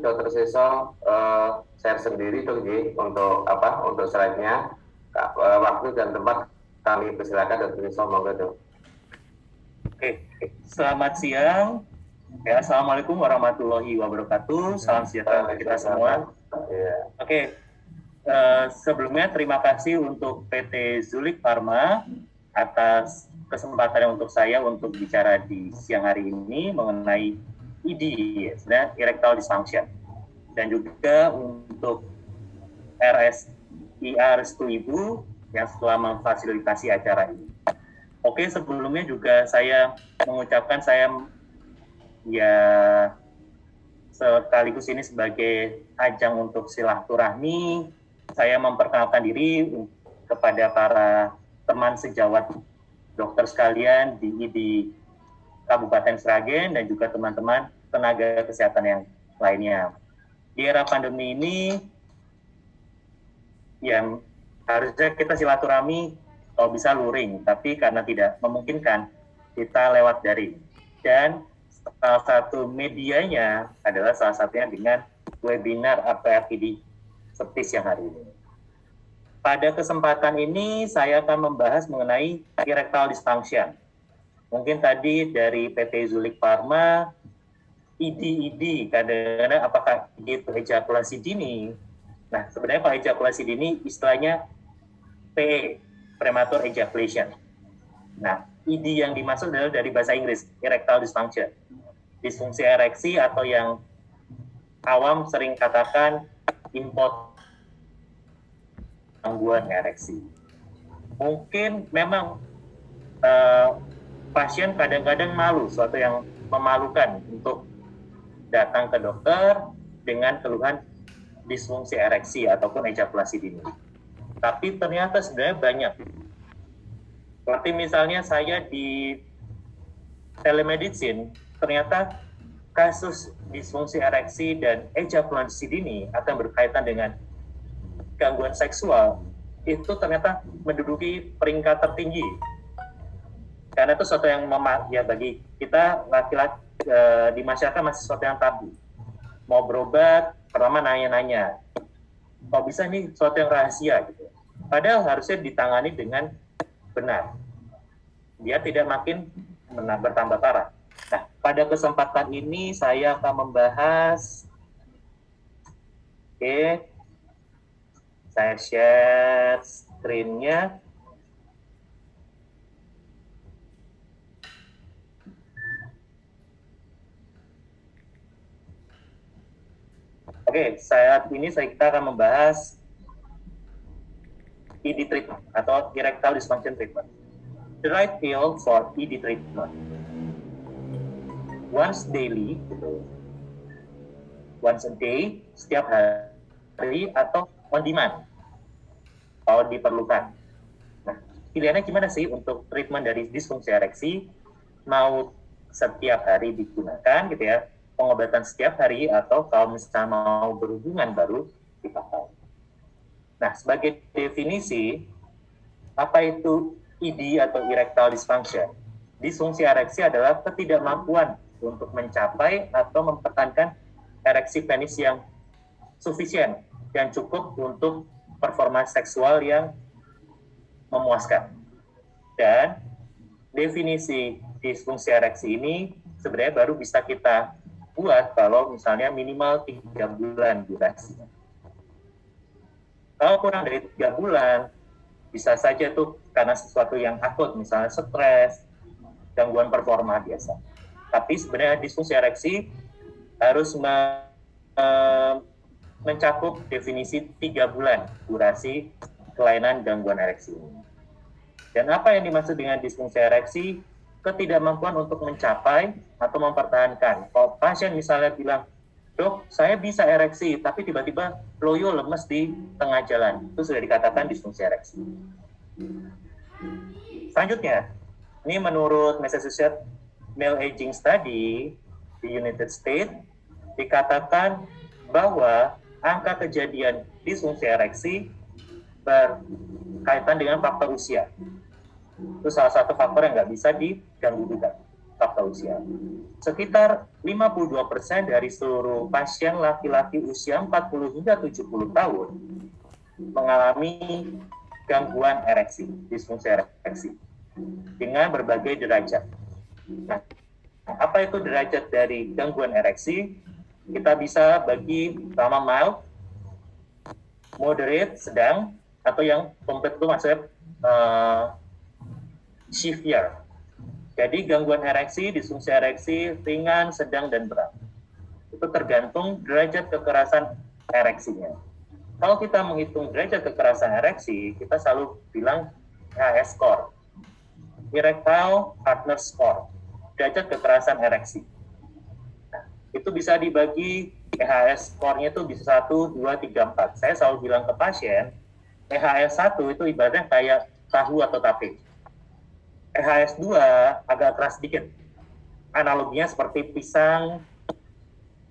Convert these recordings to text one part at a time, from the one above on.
Dokter Seso share sendiri dong Ji, untuk slide-nya. Waktu dan tempat kami persilakan Dokter Seso, monggo dong. Oke, selamat siang. Ya, Assalamualaikum warahmatullahi wabarakatuh. Salam sejahtera untuk kita semua. Oke, sebelumnya terima kasih untuk PT Zulik Pharma atas kesempatan untuk saya untuk bicara di siang hari ini mengenai ED, dan erectile dysfunction, dan juga untuk RSIA Restu Ibu yang telah memfasilitasi acara ini. Oke, sebelumnya juga saya mengucapkan saya ya sekaligus ini sebagai ajang untuk silaturahmi, saya memperkenalkan diri kepada para teman sejawat dokter sekalian di Kabupaten Sragen dan juga teman-teman tenaga kesehatan yang lainnya. Di era pandemi ini, yang harusnya kita silaturahmi kalau bisa luring, tapi karena tidak memungkinkan, kita lewat daring. Dan salah satu medianya adalah salah satunya dengan webinar APRTD seperti siang hari ini. Pada kesempatan ini saya akan membahas mengenai erectile dysfunction. Mungkin tadi dari PT Zulik Pharma, ID, kadang-kadang apakah ID itu ejakulasi dini? Nah, sebenarnya kalau ejakulasi dini istilahnya PE, premature ejaculation. Nah, ID yang dimaksud adalah dari bahasa Inggris, erectile dysfunction. Disfungsi ereksi atau yang awam sering katakan gangguan ereksi. Mungkin memang pasien kadang-kadang malu, suatu yang memalukan untuk datang ke dokter dengan keluhan disfungsi ereksi ataupun ejakulasi dini. Tapi ternyata sebenarnya banyak. Seperti misalnya saya di telemedicine, ternyata kasus disfungsi ereksi dan ejakulasi dini akan berkaitan dengan gangguan seksual, itu ternyata menduduki peringkat tertinggi. Karena itu sesuatu yang ya bagi kita laki-laki di masyarakat masih sesuatu yang tabu. Mau berobat, pertama nanya-nanya. Kok bisa nih sesuatu yang rahasia gitu. Padahal harusnya ditangani dengan benar. Dia tidak makin bertambah parah. Nah, pada kesempatan ini saya akan membahas, saya share screen-nya. Saat ini kita akan membahas ED treatment atau erectile dysfunction treatment. The right pill for ED treatment. Once daily, once a day, setiap hari atau on demand, kalau diperlukan. Nah, pilihannya gimana sih untuk treatment dari disfungsi ereksi? Mau setiap hari digunakan gitu ya, pengobatan setiap hari, atau kalau misalnya mau berhubungan baru dipakai. Nah, sebagai definisi, apa itu ED atau erectile dysfunction? Disfungsi ereksi adalah ketidakmampuan untuk mencapai atau mempertahankan ereksi penis yang sufisien, yang cukup untuk performa seksual yang memuaskan. Dan definisi disfungsi ereksi ini sebenarnya baru bisa kita buat kalau misalnya minimal 3 bulan durasinya. Kalau kurang dari 3 bulan, bisa saja tuh karena sesuatu yang akut, misalnya stres, gangguan performa biasa. Tapi sebenarnya disfungsi ereksi harus mencakup definisi 3 bulan durasi kelainan gangguan ereksi ini. Dan apa yang dimaksud dengan disfungsi ereksi? Ketidakmampuan untuk mencapai atau mempertahankan. Kalau pasien misalnya bilang, dok, saya bisa ereksi, tapi tiba-tiba loyo lemes di tengah jalan. Itu sudah dikatakan disfungsi ereksi. Selanjutnya, ini menurut Massachusetts Male Aging Study di United States, dikatakan bahwa angka kejadian disfungsi ereksi berkaitan dengan faktor usia. Itu salah satu faktor yang nggak bisa diganggu juga. fakta usia. Sekitar 52% dari seluruh pasien laki-laki usia 40 hingga 70 tahun mengalami gangguan ereksi, disfungsi ereksi, dengan berbagai derajat. Nah, apa itu derajat dari gangguan ereksi? Kita bisa bagi pertama mild, moderate, sedang, atau yang komplit itu maksudnya severe. Jadi gangguan ereksi, disfungsi ereksi, ringan, sedang, dan berat. Itu tergantung derajat kekerasan ereksinya. Kalau kita menghitung derajat kekerasan ereksi, kita selalu bilang EHS score, erectile hardness score, derajat kekerasan ereksi. Nah, itu bisa dibagi, EHS score-nya itu bisa 1, 2, 3, 4. Saya selalu bilang ke pasien, EHS 1 itu ibaratnya kayak tahu atau tape. EHS 2 agak keras sedikit. Analoginya seperti pisang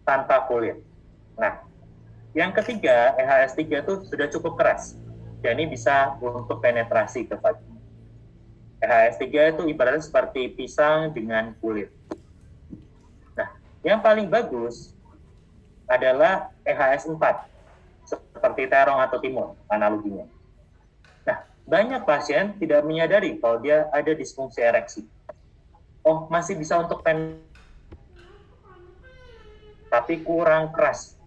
tanpa kulit. Nah, yang ketiga, EHS 3 itu sudah cukup keras. Dan ini bisa untuk penetrasi ke vagina. EHS 3 itu ibaratnya seperti pisang dengan kulit. Nah, yang paling bagus adalah EHS 4, seperti terong atau timun, analoginya. Nah, banyak pasien tidak menyadari kalau dia ada disfungsi ereksi. Oh, masih bisa untuk tapi kurang keras.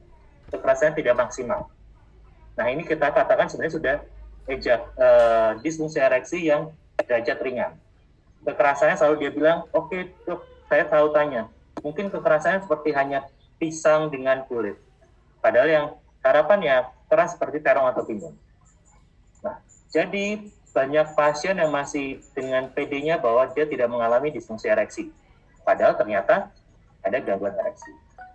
Kekerasannya tidak maksimal. Nah, ini kita katakan sebenarnya sudah disfungsi ereksi yang derajat ringan. Kekerasannya selalu dia bilang, oke, dok, saya tahu tanya. Mungkin kekerasannya seperti hanya pisang dengan kulit. Padahal yang harapannya keras seperti terong atau timun. Nah, jadi banyak pasien yang masih dengan PD-nya bahwa dia tidak mengalami disfungsi ereksi. Padahal ternyata ada gangguan ereksi.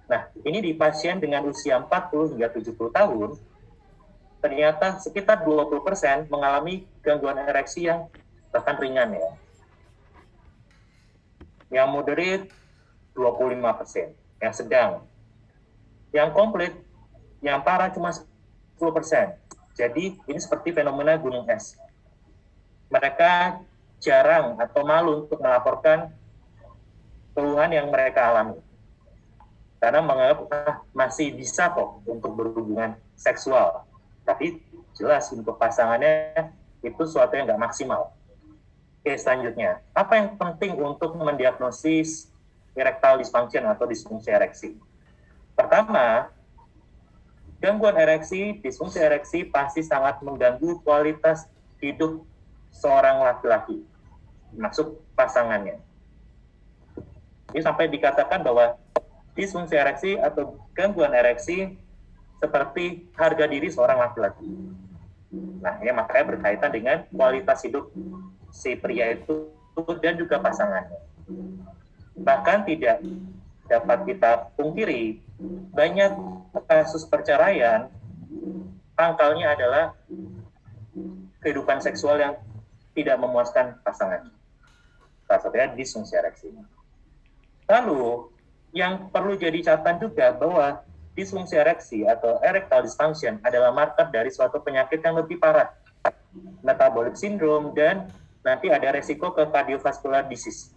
Nah, ini di pasien dengan usia 40 hingga 70 tahun, ternyata sekitar 20% mengalami gangguan ereksi yang bahkan ringan ya. Yang moderate 25%, yang sedang. Yang komplit, yang parah cuma 10%. Jadi ini seperti fenomena gunung es. Mereka jarang atau malu untuk melaporkan keluhan yang mereka alami. Karena menganggap masih bisa kok untuk berhubungan seksual. Tapi jelas untuk pasangannya itu suatu yang nggak maksimal. Oke, selanjutnya. Apa yang penting untuk mendiagnosis erectile dysfunction atau disfungsi ereksi? Pertama, gangguan ereksi, disfungsi ereksi pasti sangat mengganggu kualitas hidup seorang laki-laki, maksud pasangannya. Ini sampai dikatakan bahwa disfungsi ereksi atau gangguan ereksi seperti harga diri seorang laki-laki. Nah, ini makanya berkaitan dengan kualitas hidup si pria itu dan juga pasangannya. Bahkan tidak dapat kita pungkiri, banyak kasus perceraian pangkalnya adalah kehidupan seksual yang tidak memuaskan pasangan. Salah satunya disfungsi ereksi. Lalu, yang perlu jadi catatan juga bahwa disfungsi ereksi atau erectile dysfunction adalah marker dari suatu penyakit yang lebih parah, metabolic syndrome, dan nanti ada resiko ke cardiovascular disease,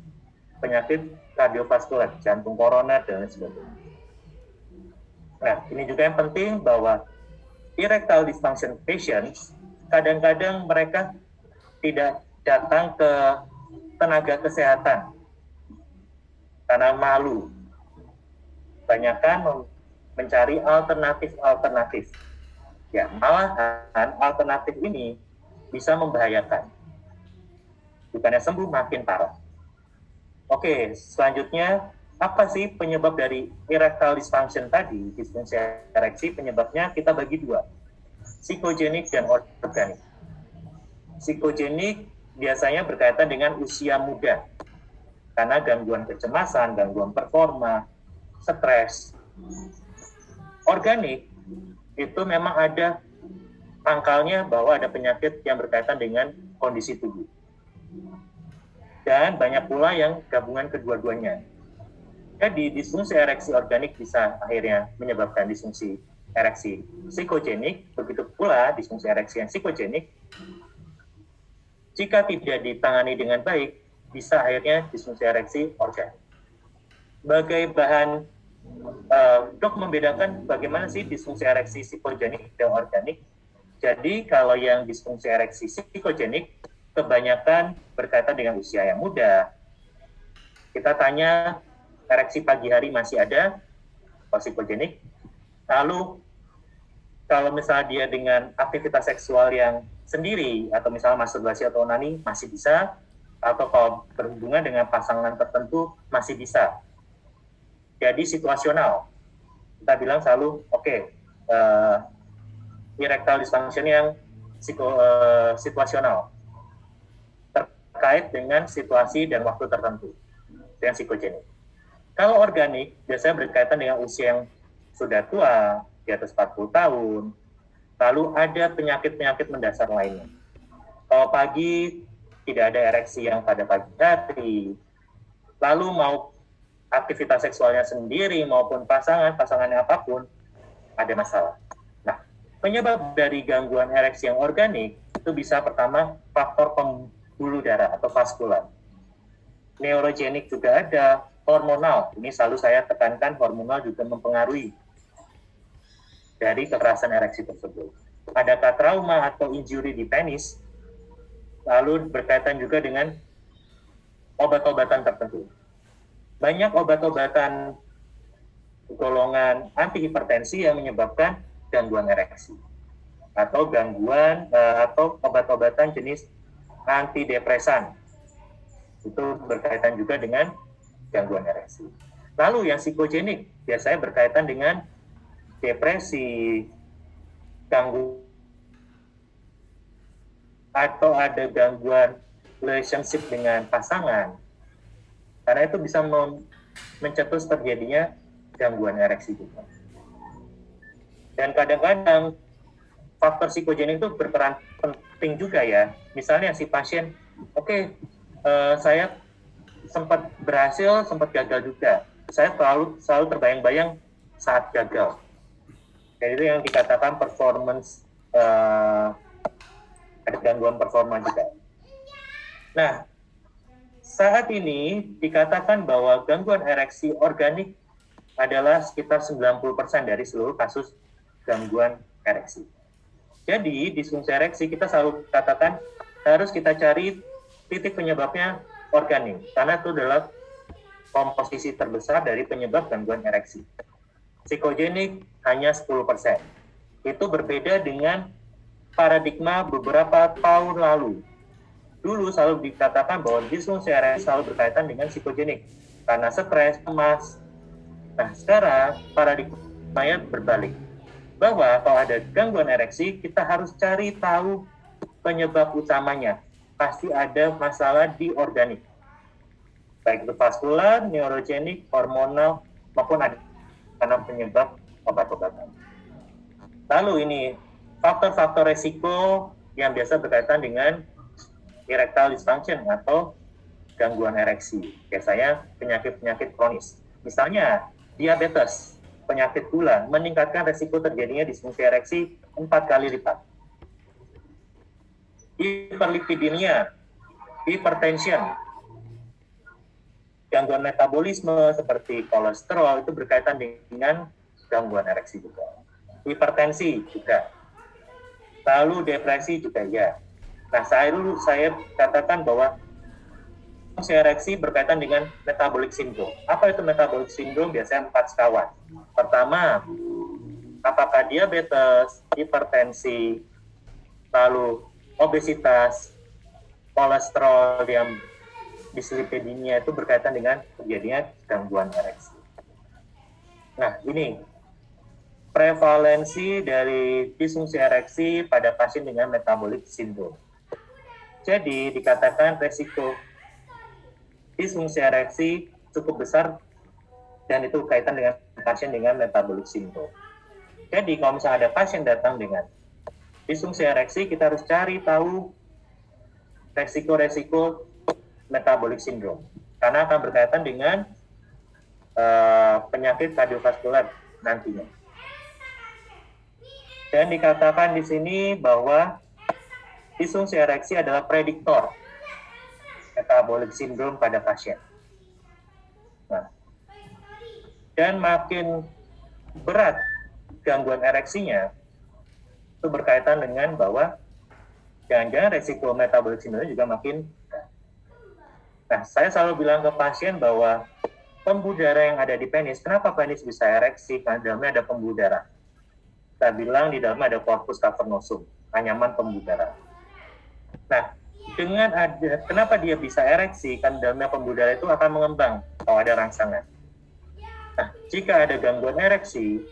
penyakit kardiovaskular, jantung koroner, dan lain sebagainya. Nah, ini juga yang penting bahwa erectile dysfunction patients, kadang-kadang mereka tidak datang ke tenaga kesehatan karena malu. Banyakan mencari alternatif. Ya, malahan alternatif ini bisa membahayakan. Bukannya sembuh, makin parah. Oke, selanjutnya, apa sih penyebab dari erectile dysfunction tadi, disfungsi ereksi? Penyebabnya kita bagi dua, psikogenik dan organik. Psikogenik biasanya berkaitan dengan usia muda, karena gangguan kecemasan, gangguan performa, stres. Organik itu memang ada pangkalnya bahwa ada penyakit yang berkaitan dengan kondisi tubuh. Dan banyak pula yang gabungan kedua-duanya. Jadi disfungsi ereksi organik bisa akhirnya menyebabkan disfungsi ereksi psikogenik, begitu pula disfungsi ereksi yang psikogenik jika tidak ditangani dengan baik bisa akhirnya disfungsi ereksi organik. Sebagai bahan dok membedakan bagaimana sih disfungsi ereksi psikogenik dan organik. Jadi kalau yang disfungsi ereksi psikogenik kebanyakan berkaitan dengan usia yang muda. Kita tanya ereksi pagi hari masih ada, psikogenik. Lalu kalau misalnya dia dengan aktivitas seksual yang sendiri atau misalnya masturbasi atau onani masih bisa, atau kalau berhubungan dengan pasangan tertentu masih bisa. Jadi situasional. Kita bilang selalu erectile dysfunction yang situasional terkait dengan situasi dan waktu tertentu dengan psikogenik. Kalau organik biasanya berkaitan dengan usia yang sudah tua, di atas 40 tahun, lalu ada penyakit-penyakit mendasar lainnya. Kalau pagi tidak ada ereksi yang pada pagi hari, lalu mau aktivitas seksualnya sendiri maupun pasangannya apapun, ada masalah. Nah, penyebab dari gangguan ereksi yang organik itu bisa pertama faktor pembuluh darah atau vaskular. Neurogenik juga ada, hormonal. Ini selalu saya tekankan, hormonal juga mempengaruhi dari kekerasan ereksi tersebut. Adakah trauma atau injury di penis, lalu berkaitan juga dengan obat-obatan tertentu. Banyak obat-obatan golongan antihipertensi yang menyebabkan gangguan ereksi atau gangguan atau obat-obatan jenis antidepresan itu berkaitan juga dengan gangguan ereksi. Lalu yang psikogenik biasanya berkaitan dengan depresi, gangguan atau ada gangguan relationship dengan pasangan. Karena itu bisa mencetus terjadinya gangguan ereksi juga. Dan kadang-kadang faktor psikogenik itu berperan penting juga ya. Misalnya si pasien, saya sempat berhasil, sempat gagal juga. Saya selalu terbayang-bayang saat gagal. Dan itu yang dikatakan performance, ada gangguan performa juga. Nah, saat ini dikatakan bahwa gangguan ereksi organik adalah sekitar 90% dari seluruh kasus gangguan ereksi. Jadi, disfungsi ereksi kita selalu katakan harus kita cari titik penyebabnya organik, karena itu adalah komposisi terbesar dari penyebab gangguan ereksi. Psikogenik hanya 10%. Itu berbeda dengan paradigma beberapa tahun lalu. Dulu selalu dikatakan bahwa disfungsi ereksi selalu berkaitan dengan psikogenik karena stres, cemas. Nah, sekarang paradigmanya berbalik. Bahwa kalau ada gangguan ereksi, kita harus cari tahu penyebab utamanya. Pasti ada masalah di organik. Baik itu vaskular, neurogenik, hormonal, maupun ada karena penyebab obat-obatan. Lalu ini faktor-faktor resiko yang biasa berkaitan dengan erectile dysfunction atau gangguan ereksi. Biasanya penyakit-penyakit kronis. Misalnya diabetes, penyakit gula meningkatkan resiko terjadinya disfungsi ereksi 4 kali lipat. Hiperlipidemia, hipertension, gangguan metabolisme seperti kolesterol itu berkaitan dengan gangguan ereksi juga. Hipertensi juga. Lalu depresi juga ya. Nah, saya katakan bahwa disfungsi ereksi berkaitan dengan metabolic syndrome. Apa itu metabolic syndrome? Biasanya 4 sekawan. Pertama, apakah diabetes, hipertensi, lalu obesitas, kolesterol yang dislipidemia itu berkaitan dengan terjadinya gangguan ereksi. Nah, ini prevalensi dari disfungsi ereksi pada pasien dengan metabolic syndrome. Jadi, dikatakan resiko disfungsi ereksi cukup besar dan itu kaitan dengan pasien dengan metabolic syndrome. Jadi, kalau misalnya ada pasien datang dengan disfungsi ereksi, kita harus cari tahu resiko-resiko metabolic syndrome karena akan berkaitan dengan penyakit kardiovaskular nantinya. Dan dikatakan di sini bahwa disfungsi ereksi adalah prediktor metabolic syndrome pada pasien. Nah, dan makin berat gangguan ereksinya, itu berkaitan dengan bahwa jangan-jangan resiko metabolic syndrome juga makin. Nah, saya selalu bilang ke pasien bahwa pembuluh darah yang ada di penis, kenapa penis bisa ereksi? Karena di dalamnya ada pembuluh darah. Saya bilang di dalamnya ada corpus cavernosum, anyaman pembuluh darah. Nah, dengan ada, kenapa dia bisa ereksi? Karena di dalamnya pembuluh darah itu akan mengembang kalau ada rangsangan. Nah, jika ada gangguan ereksi,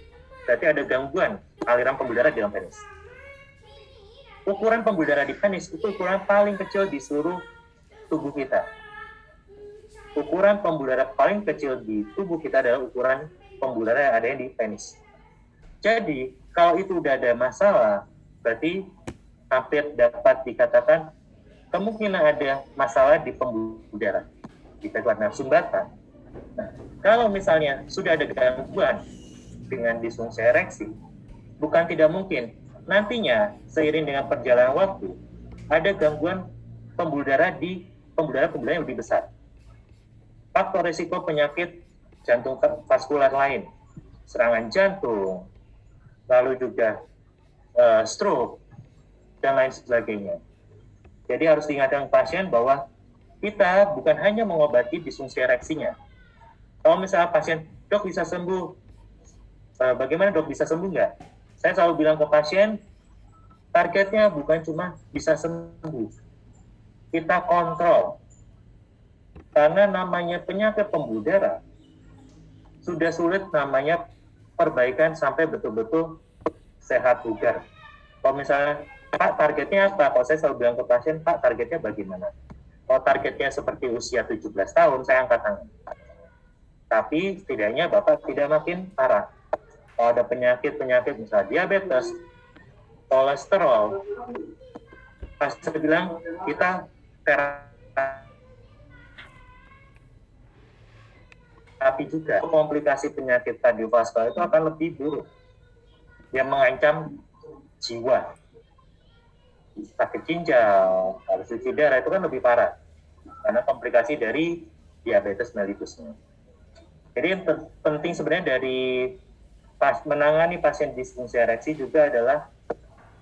berarti ada gangguan aliran pembuluh darah di dalam penis. Ukuran pembuluh darah di penis itu ukuran paling kecil di seluruh tubuh kita. Ukuran pembuluh darah paling kecil di tubuh kita adalah ukuran pembuluh darah yang ada di penis. Jadi, kalau itu udah ada masalah, berarti hampir dapat dikatakan kemungkinan ada masalah di pembuluh darah. Kita buat sumbatan. Nah, kalau misalnya sudah ada gangguan dengan disfungsi ereksi, bukan tidak mungkin nantinya seiring dengan perjalanan waktu ada gangguan pembuluh darah di pembuluh darah yang lebih besar. Faktor risiko penyakit jantung vaskular lain, serangan jantung, lalu juga stroke dan lain sebagainya. Jadi harus diingatkan pasien bahwa kita bukan hanya mengobati disfungsi ereksinya. Kalau misalnya pasien, dok bisa sembuh, bagaimana dok bisa sembuh nggak? Saya selalu bilang ke pasien, targetnya bukan cuma bisa sembuh, kita kontrol. Karena namanya penyakit pembuluh darah, sudah sulit namanya perbaikan sampai betul-betul sehat bugar. Kalau misalnya, Pak targetnya apa? Kalau saya selalu bilang ke pasien, Pak targetnya bagaimana? Kalau targetnya seperti usia 17 tahun, saya angkat tangan. Tapi setidaknya Bapak tidak makin parah. Kalau ada penyakit-penyakit misalnya diabetes, kolesterol, pas saya bilang kita terapi juga. Komplikasi penyakit kardiovaskular itu akan lebih buruk, yang mengancam jiwa. Sakit ginjal, harus cuci darah itu kan lebih parah karena komplikasi dari diabetes mellitusnya. Jadi yang penting sebenarnya dari menangani pasien disfungsi ereksi juga adalah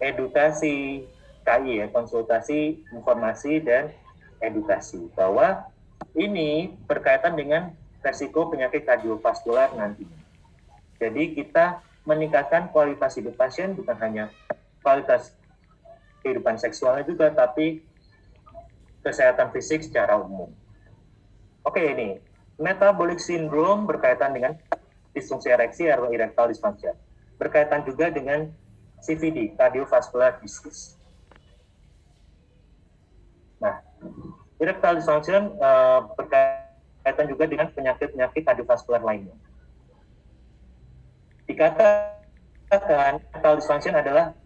edukasi KI ya, konsultasi, informasi, dan edukasi bahwa ini berkaitan dengan resiko penyakit kardiovaskular nantinya. Jadi kita meningkatkan kualitas hidup pasien bukan hanya kualitas kehidupan seksualnya juga, tapi kesehatan fisik secara umum. Oke, ini metabolic syndrome berkaitan dengan disfungsi ereksi atau erectile dysfunction. Berkaitan juga dengan CVD, cardiovascular disease. Nah, erectile dysfunction berkaitan juga dengan penyakit-penyakit kardiovaskular lainnya. Dikatakan erectile dysfunction adalah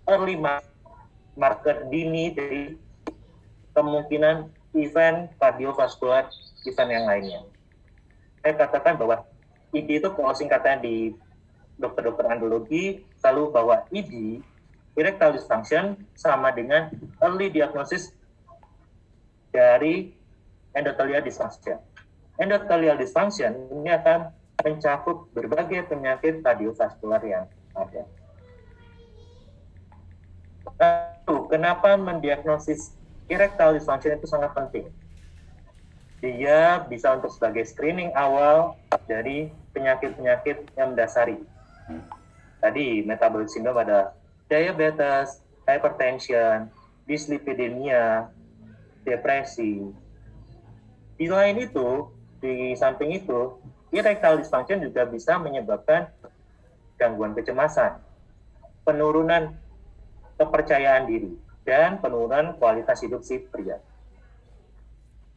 early marker dini dari kemungkinan event kardiovaskular event yang lainnya. Saya katakan bahwa ID itu kalau singkatnya di dokter-dokter andrologi selalu bahwa ID, erectile dysfunction, sama dengan early diagnosis dari endothelial dysfunction. Endothelial dysfunction ini akan mencakup berbagai penyakit kardiovaskular yang ada. Lalu, kenapa mendiagnosis erectile dysfunction itu sangat penting? Dia bisa untuk sebagai screening awal dari penyakit-penyakit yang mendasari. Tadi metabolic syndrome ada diabetes, hypertension, dyslipidemia, depresi. Di lain itu, di samping itu, erectile dysfunction juga bisa menyebabkan gangguan kecemasan, penurunan kepercayaan diri, dan penurunan kualitas hidup si pria.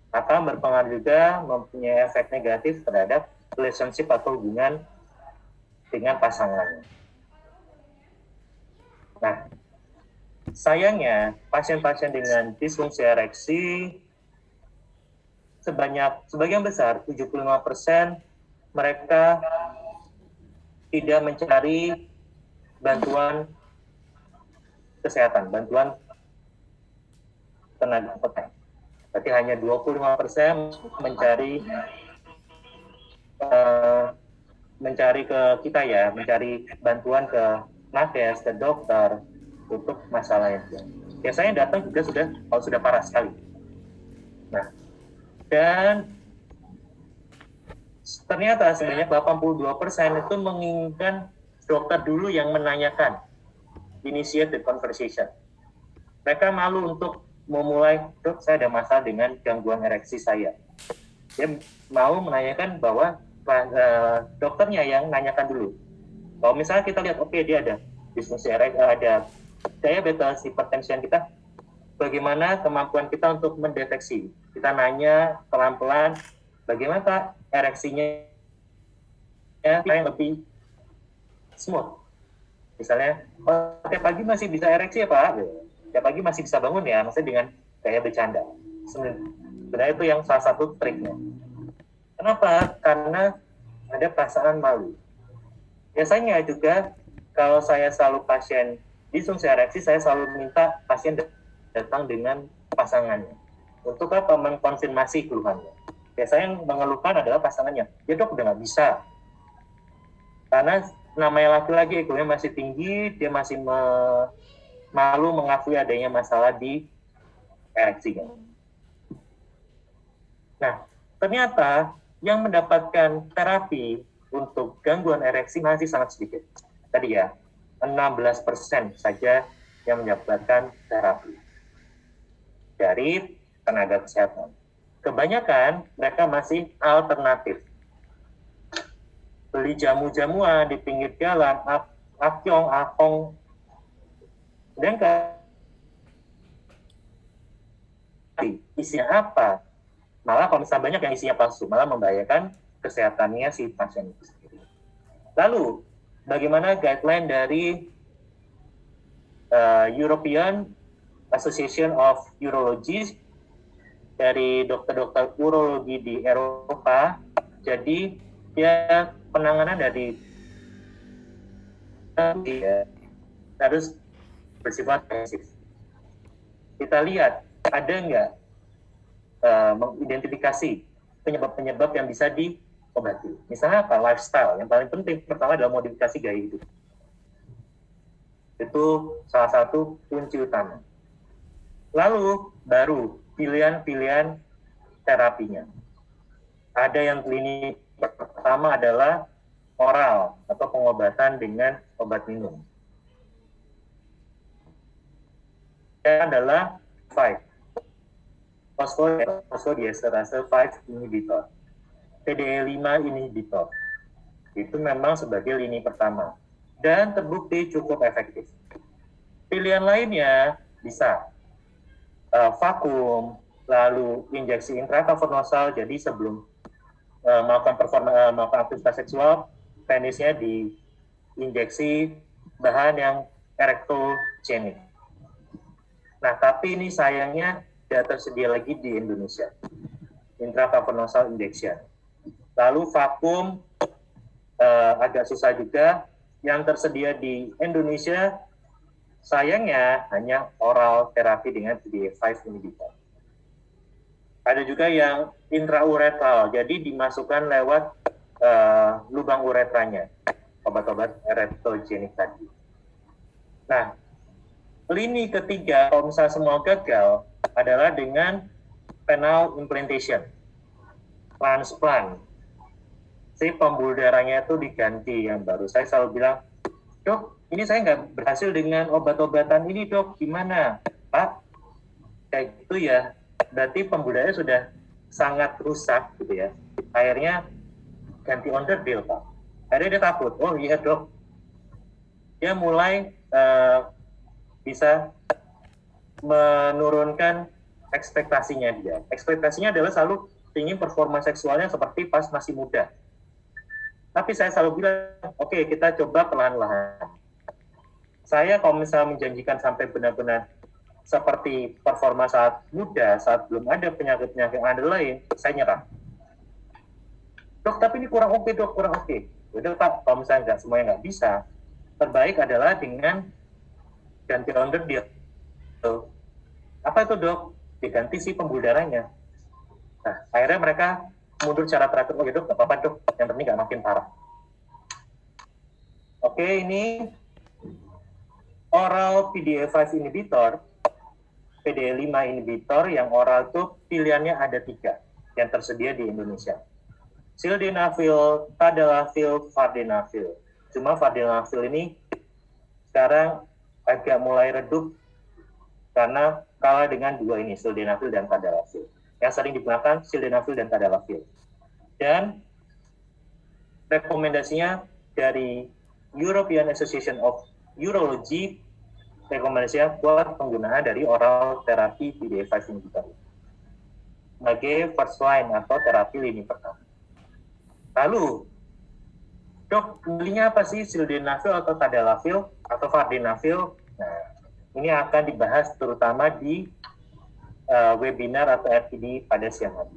Akan berpengaruh juga mempunyai efek negatif terhadap relationship atau hubungan dengan pasangannya. Nah, sayangnya pasien-pasien dengan disfungsi ereksi sebagian besar 75% mereka tidak mencari bantuan kesehatan, bantuan tenaga kesehatan. Berarti hanya 25% mencari ke kita ya, mencari bantuan ke nakes, ke dokter untuk masalah itu. Biasanya datang juga kalau sudah parah sekali. Nah, dan ternyata sebanyak 82% itu menginginkan dokter dulu yang menanyakan, initiate the conversation. Mereka malu untuk memulai, dok saya ada masalah dengan gangguan ereksi saya. Dia mau menanyakan bahwa dokternya yang nanyakan dulu. Kalau misalnya kita lihat, oke, dia ada disfungsi ereksi, ada diabetes, hipertension, kita bagaimana kemampuan kita untuk mendeteksi. Kita nanya pelan-pelan, bagaimana Pak ereksinya yang lebih smooth. Misalnya, tiap pagi masih bisa ereksi ya Pak? Tiap pagi masih bisa bangun ya, maksudnya dengan gaya bercanda. Sebenarnya itu yang salah satu triknya. Kenapa? Karena ada perasaan malu. Biasanya juga kalau saya selalu pasien disfungsi ereksi, saya selalu minta pasien datang dengan pasangannya. Untuk apa? Mengkonfirmasi keluhannya. Biasanya yang mengeluhkan adalah pasangannya. Ya dok, udah nggak bisa. Karena namanya laki-laki egonya masih tinggi, dia masih malu mengakui adanya masalah di ereksinya. Nah, ternyata yang mendapatkan terapi untuk gangguan ereksi masih sangat sedikit. Tadi ya, 16% saja yang mendapatkan terapi dari tenaga kesehatan. Kebanyakan mereka masih alternatif. Beli jamu-jamuan di pinggir jalan, akyong, akong, dan isinya apa? Malah kalau misalnya banyak yang isinya palsu, malah membahayakan kesehatannya si pasien itu sendiri. Lalu, bagaimana guideline dari European Association of Urology, dari dokter-dokter urologi di Eropa? Jadi, dia penanganan dari harus bersifat preventif. Kita lihat, ada nggak mengidentifikasi penyebab-penyebab yang bisa diobati. Misalnya apa? Lifestyle. Yang paling penting pertama adalah modifikasi gaya hidup. Itu salah satu kunci utama. Lalu baru pilihan-pilihan terapinya. Ada yang klinik pertama adalah oral atau pengobatan dengan obat minum. Yang adalah 5. Phosphodiesterase 5 inhibitor, PDE5 inhibitor. Itu memang sebagai lini pertama dan terbukti cukup efektif. Pilihan lainnya bisa vakum, lalu injeksi intrakavernosal. Jadi sebelum melakukan aktivitas seksual, penisnya diinjeksi bahan yang erektogenik. Nah, tapi ini sayangnya tidak tersedia lagi di Indonesia, intrakavernosal injection. Lalu vakum agak susah juga. Yang tersedia di Indonesia sayangnya hanya oral terapi dengan PDE5 inhibitor. Ada juga yang intrauretral, jadi dimasukkan lewat lubang uretranya, obat-obat erektogenik tadi. Nah, lini ketiga, kalau misalnya semua gagal, adalah dengan penile implantation, transplant. Si pembuluh darahnya itu diganti yang baru. Saya selalu bilang, dok, ini saya nggak berhasil dengan obat-obatan ini, dok, gimana? Pak, kayak gitu ya, berarti pembuluh darahnya sudah sangat rusak, gitu ya. Akhirnya ganti onderdil, Pak. Akhirnya dia takut, oh iya dok. Dia mulai bisa menurunkan ekspektasinya dia. Ekspektasinya adalah selalu ingin performa seksualnya seperti pas masih muda. Tapi saya selalu bilang, oke, kita coba perlahan-lahan. Saya kalau misalnya menjanjikan sampai benar-benar seperti performa saat muda, saat belum ada penyakit-penyakit underlying, saya nyerah. Dok, tapi ini kurang oke, dok, kurang oke. Udah Pak, kalau misalnya semuanya nggak bisa, terbaik adalah dengan ganti onderdil. Apa itu dok? diganti si pembuluh darahnya. Nah, akhirnya mereka mundur secara teratur, gitu, nggak apa-apa dok, yang penting nggak makin parah. Oke, ini oral PDE5 inhibitor, PDE5 inhibitor yang oral itu pilihannya ada 3 yang tersedia di Indonesia. Sildenafil, tadalafil, vardenafil. Cuma vardenafil ini sekarang agak mulai redup karena kalah dengan 2 ini, sildenafil dan tadalafil. Yang sering digunakan sildenafil dan tadalafil. Dan rekomendasinya dari European Association of Urology, rekomendasinya buat penggunaan dari oral terapi PDE5 inhibitor sebagai first line atau terapi lini pertama. Lalu, dok, pilihnya apa sih, sildenafil atau tadalafil atau vardenafil? Nah, ini akan dibahas terutama di webinar atau RTD pada siang hari.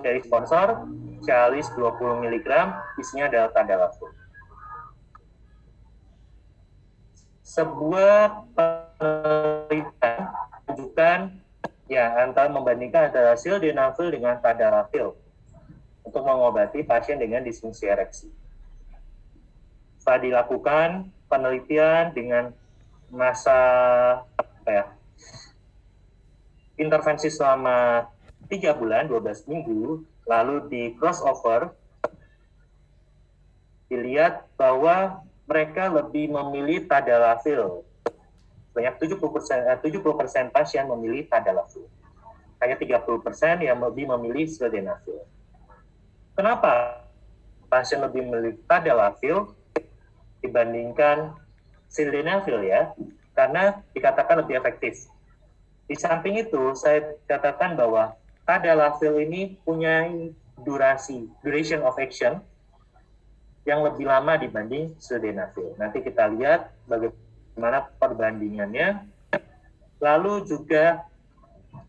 Dari sponsor, Cialis 20 mg, isinya adalah tadalafil. Sebuah penelitian menunjukkan antara membandingkan antara sildenafil dengan tadalafil untuk mengobati pasien dengan disfungsi ereksi. Setelah dilakukan penelitian dengan masa intervensi selama 3 bulan, 12 minggu, lalu di crossover, dilihat bahwa mereka lebih memilih tadalafil. Banyak 70% pasien memilih tadalafil. Hanya 30% yang lebih memilih sildenafil. Kenapa pasien lebih memilih tadalafil dibandingkan sildenafil ya? Karena dikatakan lebih efektif. Di samping itu, saya katakan bahwa tadalafil ini punya duration of action yang lebih lama dibanding sildenafil. Nanti kita lihat bagaimana perbandingannya. Lalu juga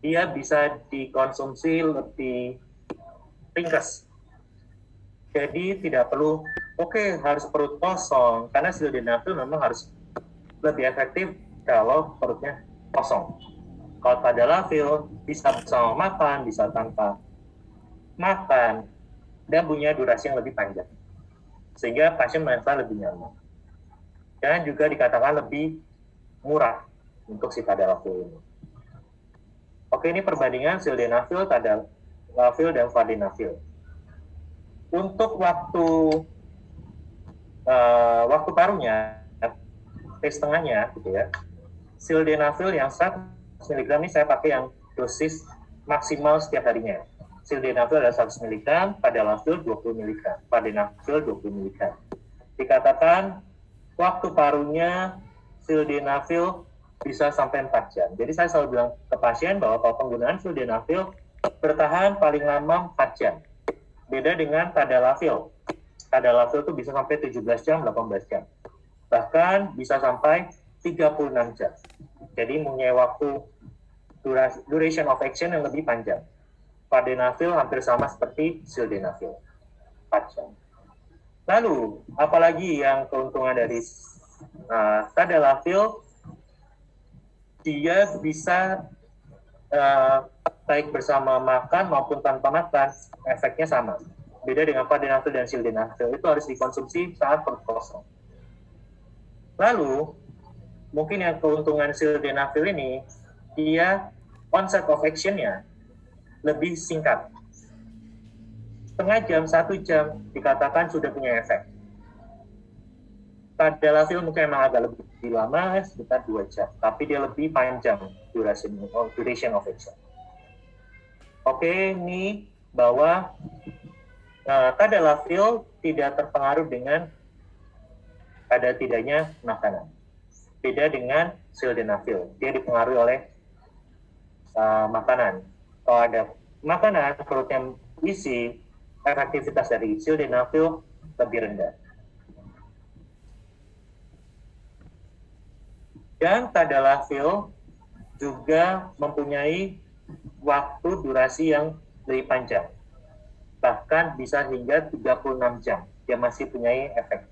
dia bisa dikonsumsi lebih ringkas. Jadi tidak perlu, harus perut kosong, karena sildenafil memang harus lebih efektif kalau perutnya kosong. Kalau tadalafil bisa bersama makan, bisa tanpa makan, dan punya durasi yang lebih panjang. Sehingga pasien merasa lebih nyaman. Dan juga dikatakan lebih murah untuk si tadalafil ini. Oke, ini perbandingan sildenafil, tadalafil, dan vardenafil. Untuk waktu parunya, setengahnya, gitu ya. Sildenafil yang 100 mg ini saya pakai yang dosis maksimal setiap harinya. Sildenafil adalah 100 mg, tadalafil 20 mg, vardenafil 20 mg. Dikatakan waktu parunya sildenafil bisa sampai 4 jam. Jadi saya selalu bilang ke pasien bahwa kalau penggunaan sildenafil bertahan paling lama 4 jam. Beda dengan tadalafil. Tadalafil itu bisa sampai 17 jam, 18 jam. Bahkan bisa sampai 36 jam. Jadi mempunyai waktu duration of action yang lebih panjang. Vardenafil hampir sama seperti sildenafil, 4 jam. Lalu, apalagi yang keuntungan dari tadalafil, dia bisa baik bersama makan maupun tanpa makan, efeknya sama. Beda dengan vardenafil dan sildenafil, itu harus dikonsumsi saat perut kosong. Lalu, mungkin yang keuntungan sildenafil ini, dia onset of action-nya lebih singkat. Setengah jam, 1 jam, dikatakan sudah punya efek. Tadalafil mungkin memang agak lebih lama, sekitar 2 jam. Tapi dia lebih panjang duration of action. Oke, ini bahwa tadalafil tidak terpengaruh dengan ada tidaknya makanan. Beda dengan sildenafil, dia dipengaruhi oleh makanan. Kalau ada makanan, perutnya isi, efektivitas dari sildenafil lebih rendah. Dan tadalafil juga mempunyai waktu durasi yang lebih panjang. Bahkan bisa hingga 36 jam. Dia masih punya efek.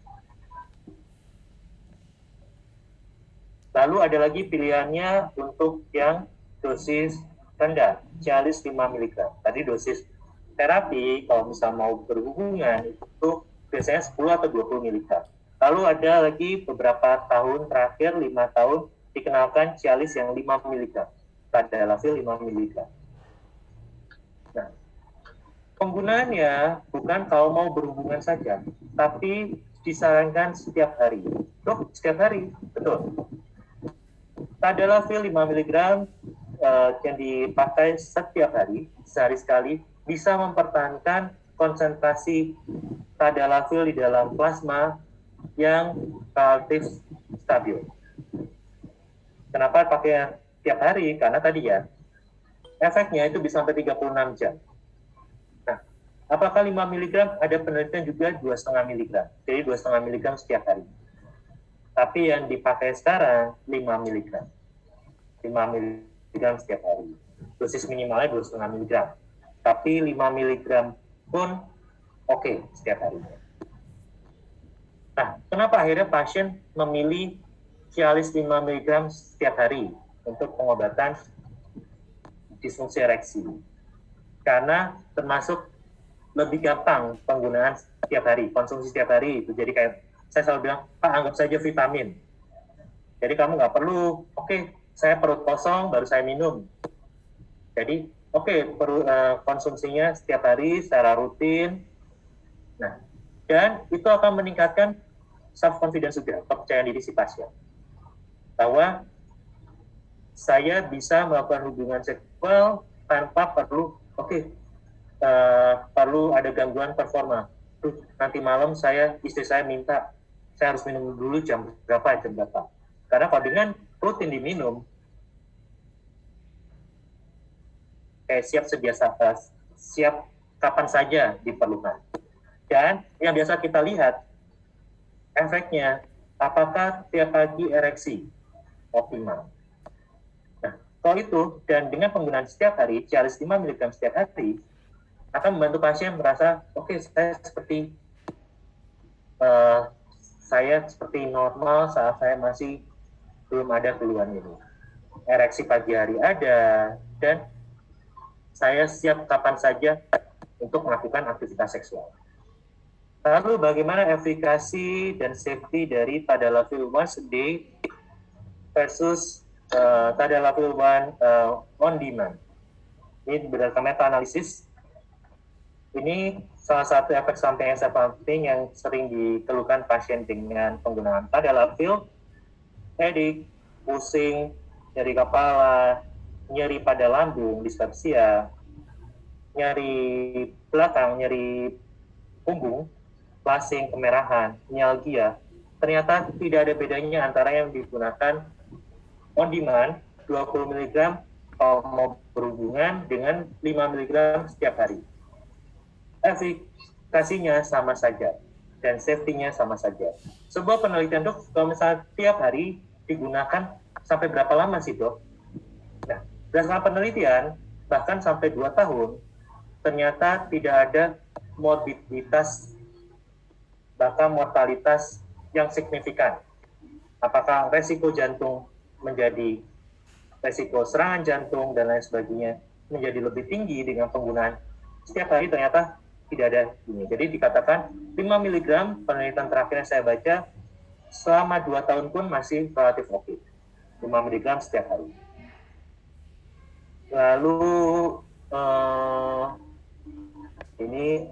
Lalu ada lagi pilihannya untuk yang dosis rendah, Cialis 5 mg. Tadi dosis terapi, kalau misal mau berhubungan, itu biasanya 10 atau 20 mg. Lalu ada lagi beberapa tahun terakhir, 5 tahun, dikenalkan Cialis yang 5 mg, tadalafil 5 mg. Nah, penggunaannya bukan kalau mau berhubungan saja, tapi disarankan setiap hari. Dok, setiap hari? Betul. Tadalafil 5 mg yang dipakai setiap hari, sehari sekali, bisa mempertahankan konsentrasi tadalafil di dalam plasma yang relatif stabil. Kenapa pakai tiap hari? Karena tadi ya, efeknya itu bisa sampai 36 jam. Nah, apakah 5 mg? Ada penelitian juga 2,5 mg. Jadi 2,5 mg setiap hari. Tapi yang dipakai sekarang 5 mg. 5 mg setiap hari. Dosis minimalnya 2,5 mg. Tapi 5 mg pun oke setiap hari. Nah, kenapa akhirnya pasien memilih Cialis 5 mg setiap hari untuk pengobatan disfungsi ereksi? Karena termasuk lebih gampang penggunaan setiap hari, konsumsi setiap hari itu. Jadi kayak saya selalu bilang, Pak, anggap saja vitamin. Jadi kamu nggak perlu, oke, saya perut kosong baru saya minum. Jadi konsumsinya setiap hari secara rutin. Nah, dan itu akan meningkatkan self confidence juga, kepercayaan diri si pasien, bahwa saya bisa melakukan hubungan seksual tanpa perlu perlu ada gangguan performa. Nanti malam istri saya minta saya harus minum dulu jam berapa. Karena kalau dengan rutin diminum, kayak siap kapan saja diperlukan. Dan yang biasa kita lihat efeknya, apakah tiap pagi ereksi optimal. Nah, kalau itu, dan dengan penggunaan setiap hari, Cialis 5 mg setiap hari, akan membantu pasien merasa, saya seperti normal saat saya masih belum ada keluhan ini. Ereksi pagi hari ada, dan saya siap kapan saja untuk melakukan aktivitas seksual. Lalu bagaimana efikasi dan safety dari tadalafil once a day versus tadalafil on demand? Ini berdasarkan meta-analisis. Ini salah satu efek samping yang penting yang sering dikeluhkan pasien dengan penggunaan tadalafil: headache, pusing, nyeri kepala, nyeri pada lambung, dispepsia, nyeri belakang, nyeri punggung, flushing, kemerahan, myalgia. Ternyata tidak ada bedanya antara yang digunakan on demand 20 mg kalau mau berhubungan dengan 5 mg setiap hari. Efikasinya sama saja dan safety-nya sama saja. Sebuah penelitian, dok, kalau misalnya tiap hari digunakan sampai berapa lama sih, dok? Nah, berdasarkan penelitian, bahkan sampai 2 tahun, ternyata tidak ada morbiditas, bahkan mortalitas yang signifikan. Apakah resiko jantung menjadi resiko serangan jantung dan lain sebagainya menjadi lebih tinggi dengan penggunaan setiap hari? Ternyata tidak ada ini. Jadi dikatakan 5 mg penelitian terakhir yang saya baca selama 2 tahun pun masih relatif oke. 5 mg setiap hari. Lalu ini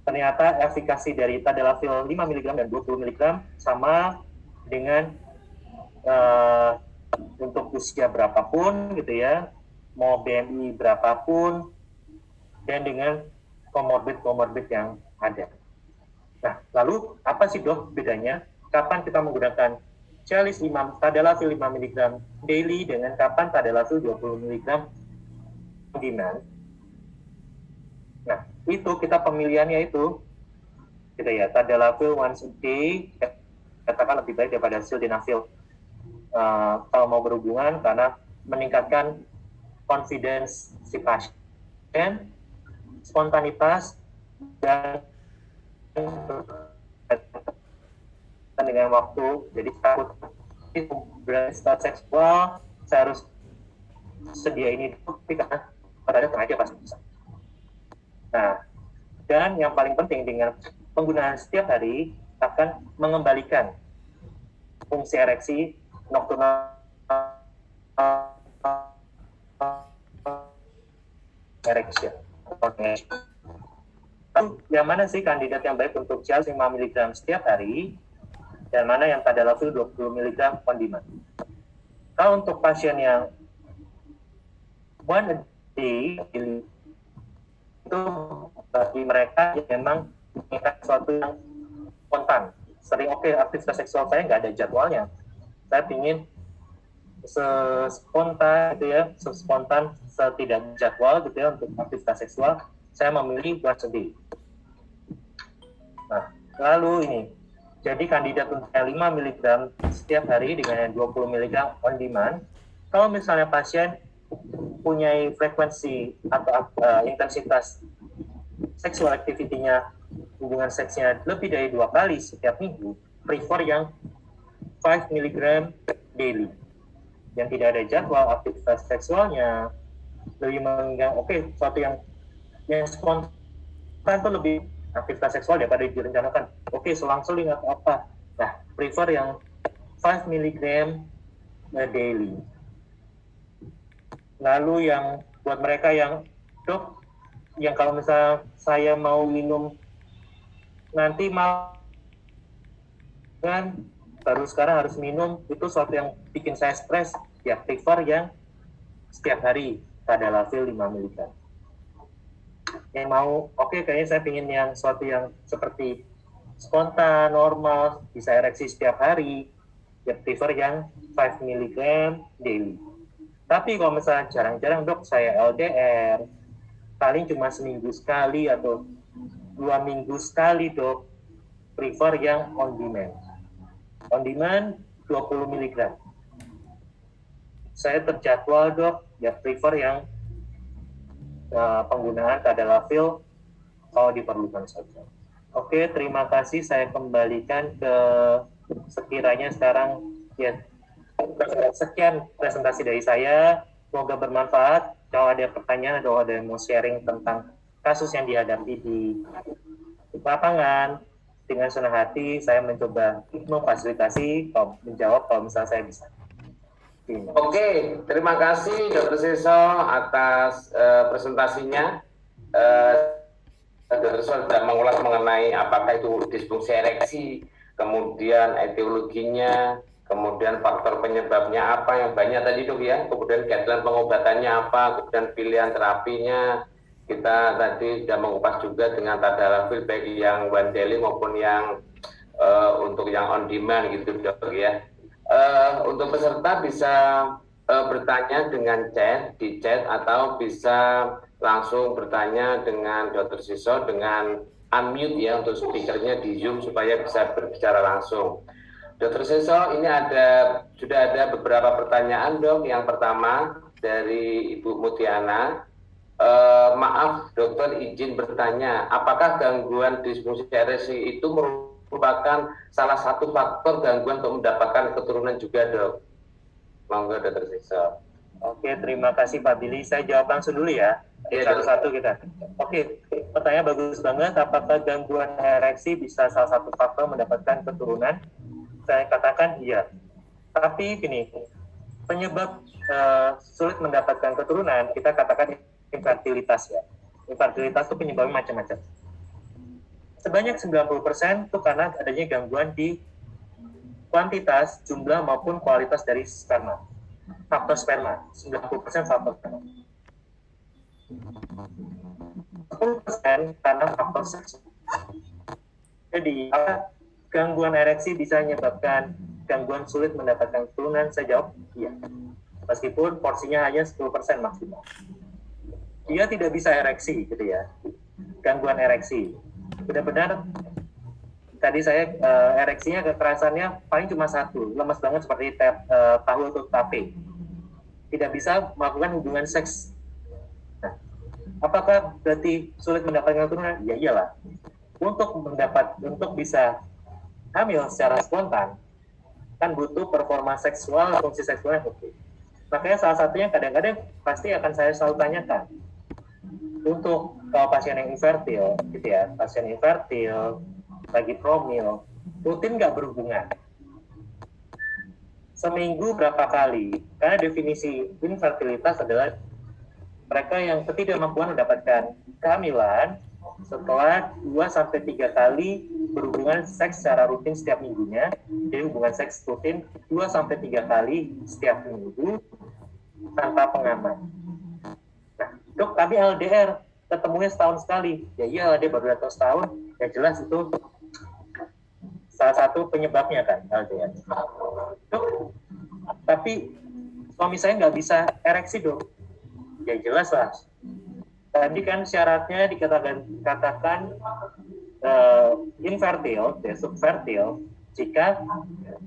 ternyata efikasi dari tadalafil 5 mg dan 20 mg sama dengan untuk usia berapapun gitu ya, mau BMI berapapun, dan dengan komorbid yang ada. Nah, lalu apa sih, dok, bedanya? Kapan kita menggunakan Cialis tadalafil 5 mg daily dengan kapan tadalafil 20 mg demand? Nah, itu kita pemilihannya itu gitu ya, tadalafil once a day katakan lebih baik daripada sildenafil kalau mau berhubungan, karena meningkatkan confidence si pasien, spontanitas, dan dengan waktu. Jadi takut start seksual, saya harus sedia ini dulu, tapi karena pada aja pasti bisa. Nah, dan yang paling penting dengan penggunaan setiap hari akan mengembalikan fungsi ereksi nokturnal erection. Yang mana sih kandidat yang baik untuk Cialis 5 mg setiap hari dan mana yang tadalafil 20 mg on demand? Kalau untuk pasien yang one a day itu bagi mereka yang memang menginginkan sesuatu yang spontan. Sering aktivitas seksual saya nggak ada jadwalnya. Saya ingin sespontan gitu ya, sespontan, setidak jadwal gitu ya untuk aktivitas seksual. Saya memilih once a day. Nah, lalu ini, jadi kandidat untuk 5 mg setiap hari dengan 20 mg on demand. Kalau misalnya pasien punya frekuensi atau intensitas seksual activity-nya, hubungan seksnya lebih dari 2 kali setiap minggu, prefer yang 5 mg daily. Yang tidak ada jadwal aktivitas seksualnya, lebih menginginkan sesuatu yang spontan itu lebih aktivitas seksual daripada direncanakan. Selang-seling atau apa. Nah, prefer yang 5 mg daily. Lalu yang buat mereka yang dok, yang kalau misalnya saya mau minum nanti kan baru sekarang harus minum, itu sesuatu yang bikin saya stres, ya prefer yang setiap hari tadalafil 5 mg. Yang mau, kayaknya saya ingin yang sesuatu yang seperti spontan, normal, bisa ereksi setiap hari, ya prefer yang 5 mg daily. Tapi kalau misalnya jarang-jarang dok, saya LDR, paling cuma seminggu sekali atau 2 minggu sekali dok, prefer yang on demand. On demand 20 mg. Saya terjadwal dok, ya prefer yang penggunaan tadalafil kalau diperlukan saja. Terima kasih. Saya kembalikan ke sekiranya sekarang ya. Sekian presentasi dari saya. Semoga bermanfaat. Kalau ada pertanyaan atau ada yang mau sharing tentang kasus yang dihadapi di lapangan, dengan senang hati saya mencoba memfasilitasi, menjawab kalau misalnya saya bisa. Terima kasih Dr. Seso atas presentasinya. Dr. Seso sudah mengulas mengenai apakah itu disfungsi ereksi, kemudian etiologinya, kemudian faktor penyebabnya apa yang banyak tadi dok ya, kemudian guideline pengobatannya apa, kemudian pilihan terapinya. Kita tadi sudah mengupas juga dengan tadalafil baik yang one daily maupun yang untuk yang on demand gitu dok ya. Untuk peserta bisa bertanya dengan di chat atau bisa langsung bertanya dengan Dr. Siso dengan unmute ya untuk speakernya di Zoom supaya bisa berbicara langsung. Dr. Siso, ini sudah ada beberapa pertanyaan dok. Yang pertama dari Ibu Mutiana. Maaf dokter, izin bertanya, apakah gangguan disfungsi ereksi itu merupakan salah satu faktor gangguan untuk mendapatkan keturunan juga dok? Monggo Dr. Siso. Terima kasih Pak Billy. Saya jawab langsung dulu ya. Satu-satu kita. Pertanyaan bagus banget. Apakah gangguan ereksi bisa salah satu faktor mendapatkan keturunan? Saya katakan iya. Tapi gini, penyebab sulit mendapatkan keturunan, kita katakan infertilitas ya. Infertilitas itu penyebabnya macam-macam. Sebanyak 90% itu karena adanya gangguan di kuantitas, jumlah maupun kualitas dari sperma. Faktor sperma, 90% faktor sperma. 10% karena faktor seks. Jadi, gangguan ereksi bisa menyebabkan gangguan sulit mendapatkan keturunan? Saya jawab iya. Meskipun porsinya hanya 10% maksimal. Dia tidak bisa ereksi gitu ya. Gangguan ereksi. Benar-benar tadi saya ereksinya kekerasannya paling cuma satu, lemas banget seperti tahu atau tape. Tidak bisa melakukan hubungan seks. Nah, apakah berarti sulit mendapatkan keturunan? Ya iyalah. Untuk bisa hamil secara spontan, kan butuh performa seksual, fungsi seksual yang oke. Makanya salah satunya kadang-kadang pasti akan saya selalu tanyakan, untuk kalau pasien yang infertil, gitu ya, pasien infertil, lagi promil, rutin nggak berhubungan? Seminggu berapa kali? Karena definisi infertilitas adalah mereka yang ketidakmampuan mendapatkan kehamilan setelah 2-3 kali berhubungan seks secara rutin setiap minggunya. Jadi hubungan seks rutin 2-3 kali setiap minggu tanpa pengaman. Nah, dok, kami LDR, ketemunya setahun sekali. Ya iya, dia baru datang setahun, ya jelas itu salah satu penyebabnya kan LDR. Dok, tapi suami saya nggak bisa ereksi, dok. Ya jelas lah. Tadi kan syaratnya dikatakan infertil, ya, subfertil, jika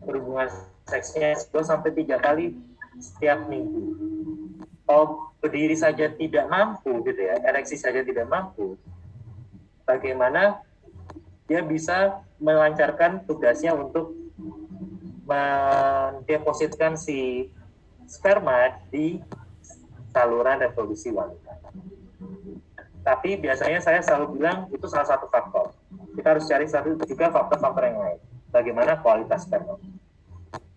berhubungan seksnya 2-3 kali setiap minggu. Kalau berdiri saja tidak mampu, gitu ya, ereksi saja tidak mampu, bagaimana dia bisa melancarkan tugasnya untuk mendepositkan si sperma di saluran reproduksi wanita. Tapi biasanya saya selalu bilang itu salah satu faktor. Kita harus cari juga faktor-faktor yang lain. Bagaimana kualitas sperma.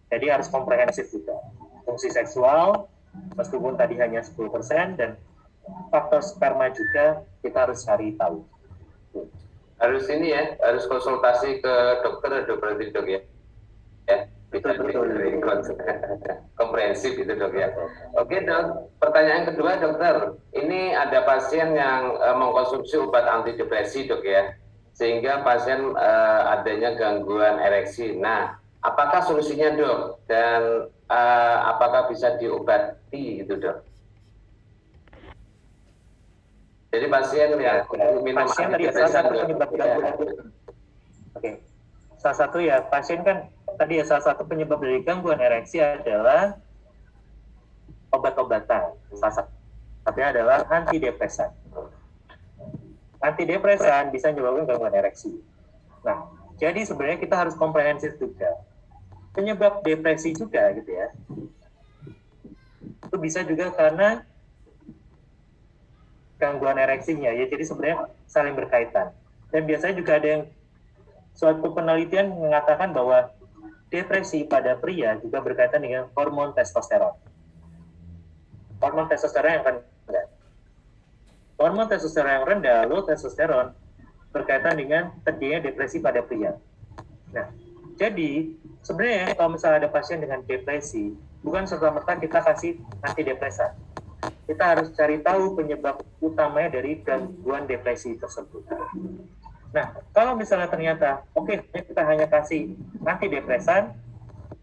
Jadi harus komprehensif juga. Fungsi seksual, meskipun tadi hanya 10%, dan faktor sperma juga kita harus cari tahu. Harus ini ya, harus konsultasi ke dokter berarti dok ya. Ya, bisa Betul. komprehensif itu dok ya. Oke dok, pertanyaan kedua dokter, ini ada pasien yang mengkonsumsi obat antidepresi dok ya, sehingga pasien adanya gangguan ereksi. Nah, apakah solusinya dok, dan apakah bisa diobati gitu dok? Jadi pasien yang minum pasien tadi ya, salah satu penyebab gangguan. Oke. Salah satu ya, pasien kan tadi ya, salah satu penyebab dari gangguan ereksi adalah obat-obatan. Salah satunya adalah antidepresan. Antidepresan bisa menyebabkan gangguan ereksi. Nah, jadi sebenarnya kita harus komprehensif juga. Penyebab depresi juga gitu ya. Itu bisa juga karena gangguan ereksinya ya, jadi sebenarnya saling berkaitan. Dan biasanya juga ada yang suatu penelitian mengatakan bahwa depresi pada pria juga berkaitan dengan hormon testosteron. Hormon testosteron yang rendah. Hormon testosteron yang rendah, low testosteron, berkaitan dengan terjadinya depresi pada pria. Nah, jadi sebenarnya kalau misalnya ada pasien dengan depresi, bukan serta-merta kita kasih antidepresan. Kita harus cari tahu penyebab utamanya dari gangguan depresi tersebut. Nah, kalau misalnya ternyata, kita hanya kasih antidepresan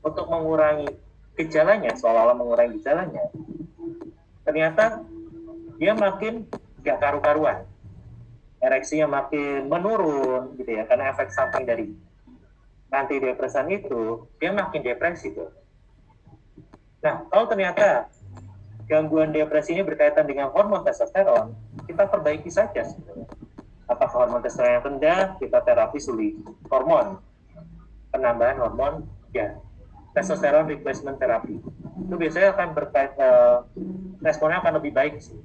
untuk mengurangi gejalanya, seolah-olah mengurangi gejalanya, ternyata dia makin gak karu-karuan. Ereksinya makin menurun, gitu ya, karena efek samping dari antidepresan itu, dia makin depresi tuh. Nah, kalau ternyata gangguan depresi ini berkaitan dengan hormon testosteron, kita perbaiki saja sebenarnya. Apakah hormon testosteron yang rendah, kita terapi sulit hormon, penambahan hormon, ya, testosteron replacement therapy. Itu biasanya akan responnya akan lebih baik sih.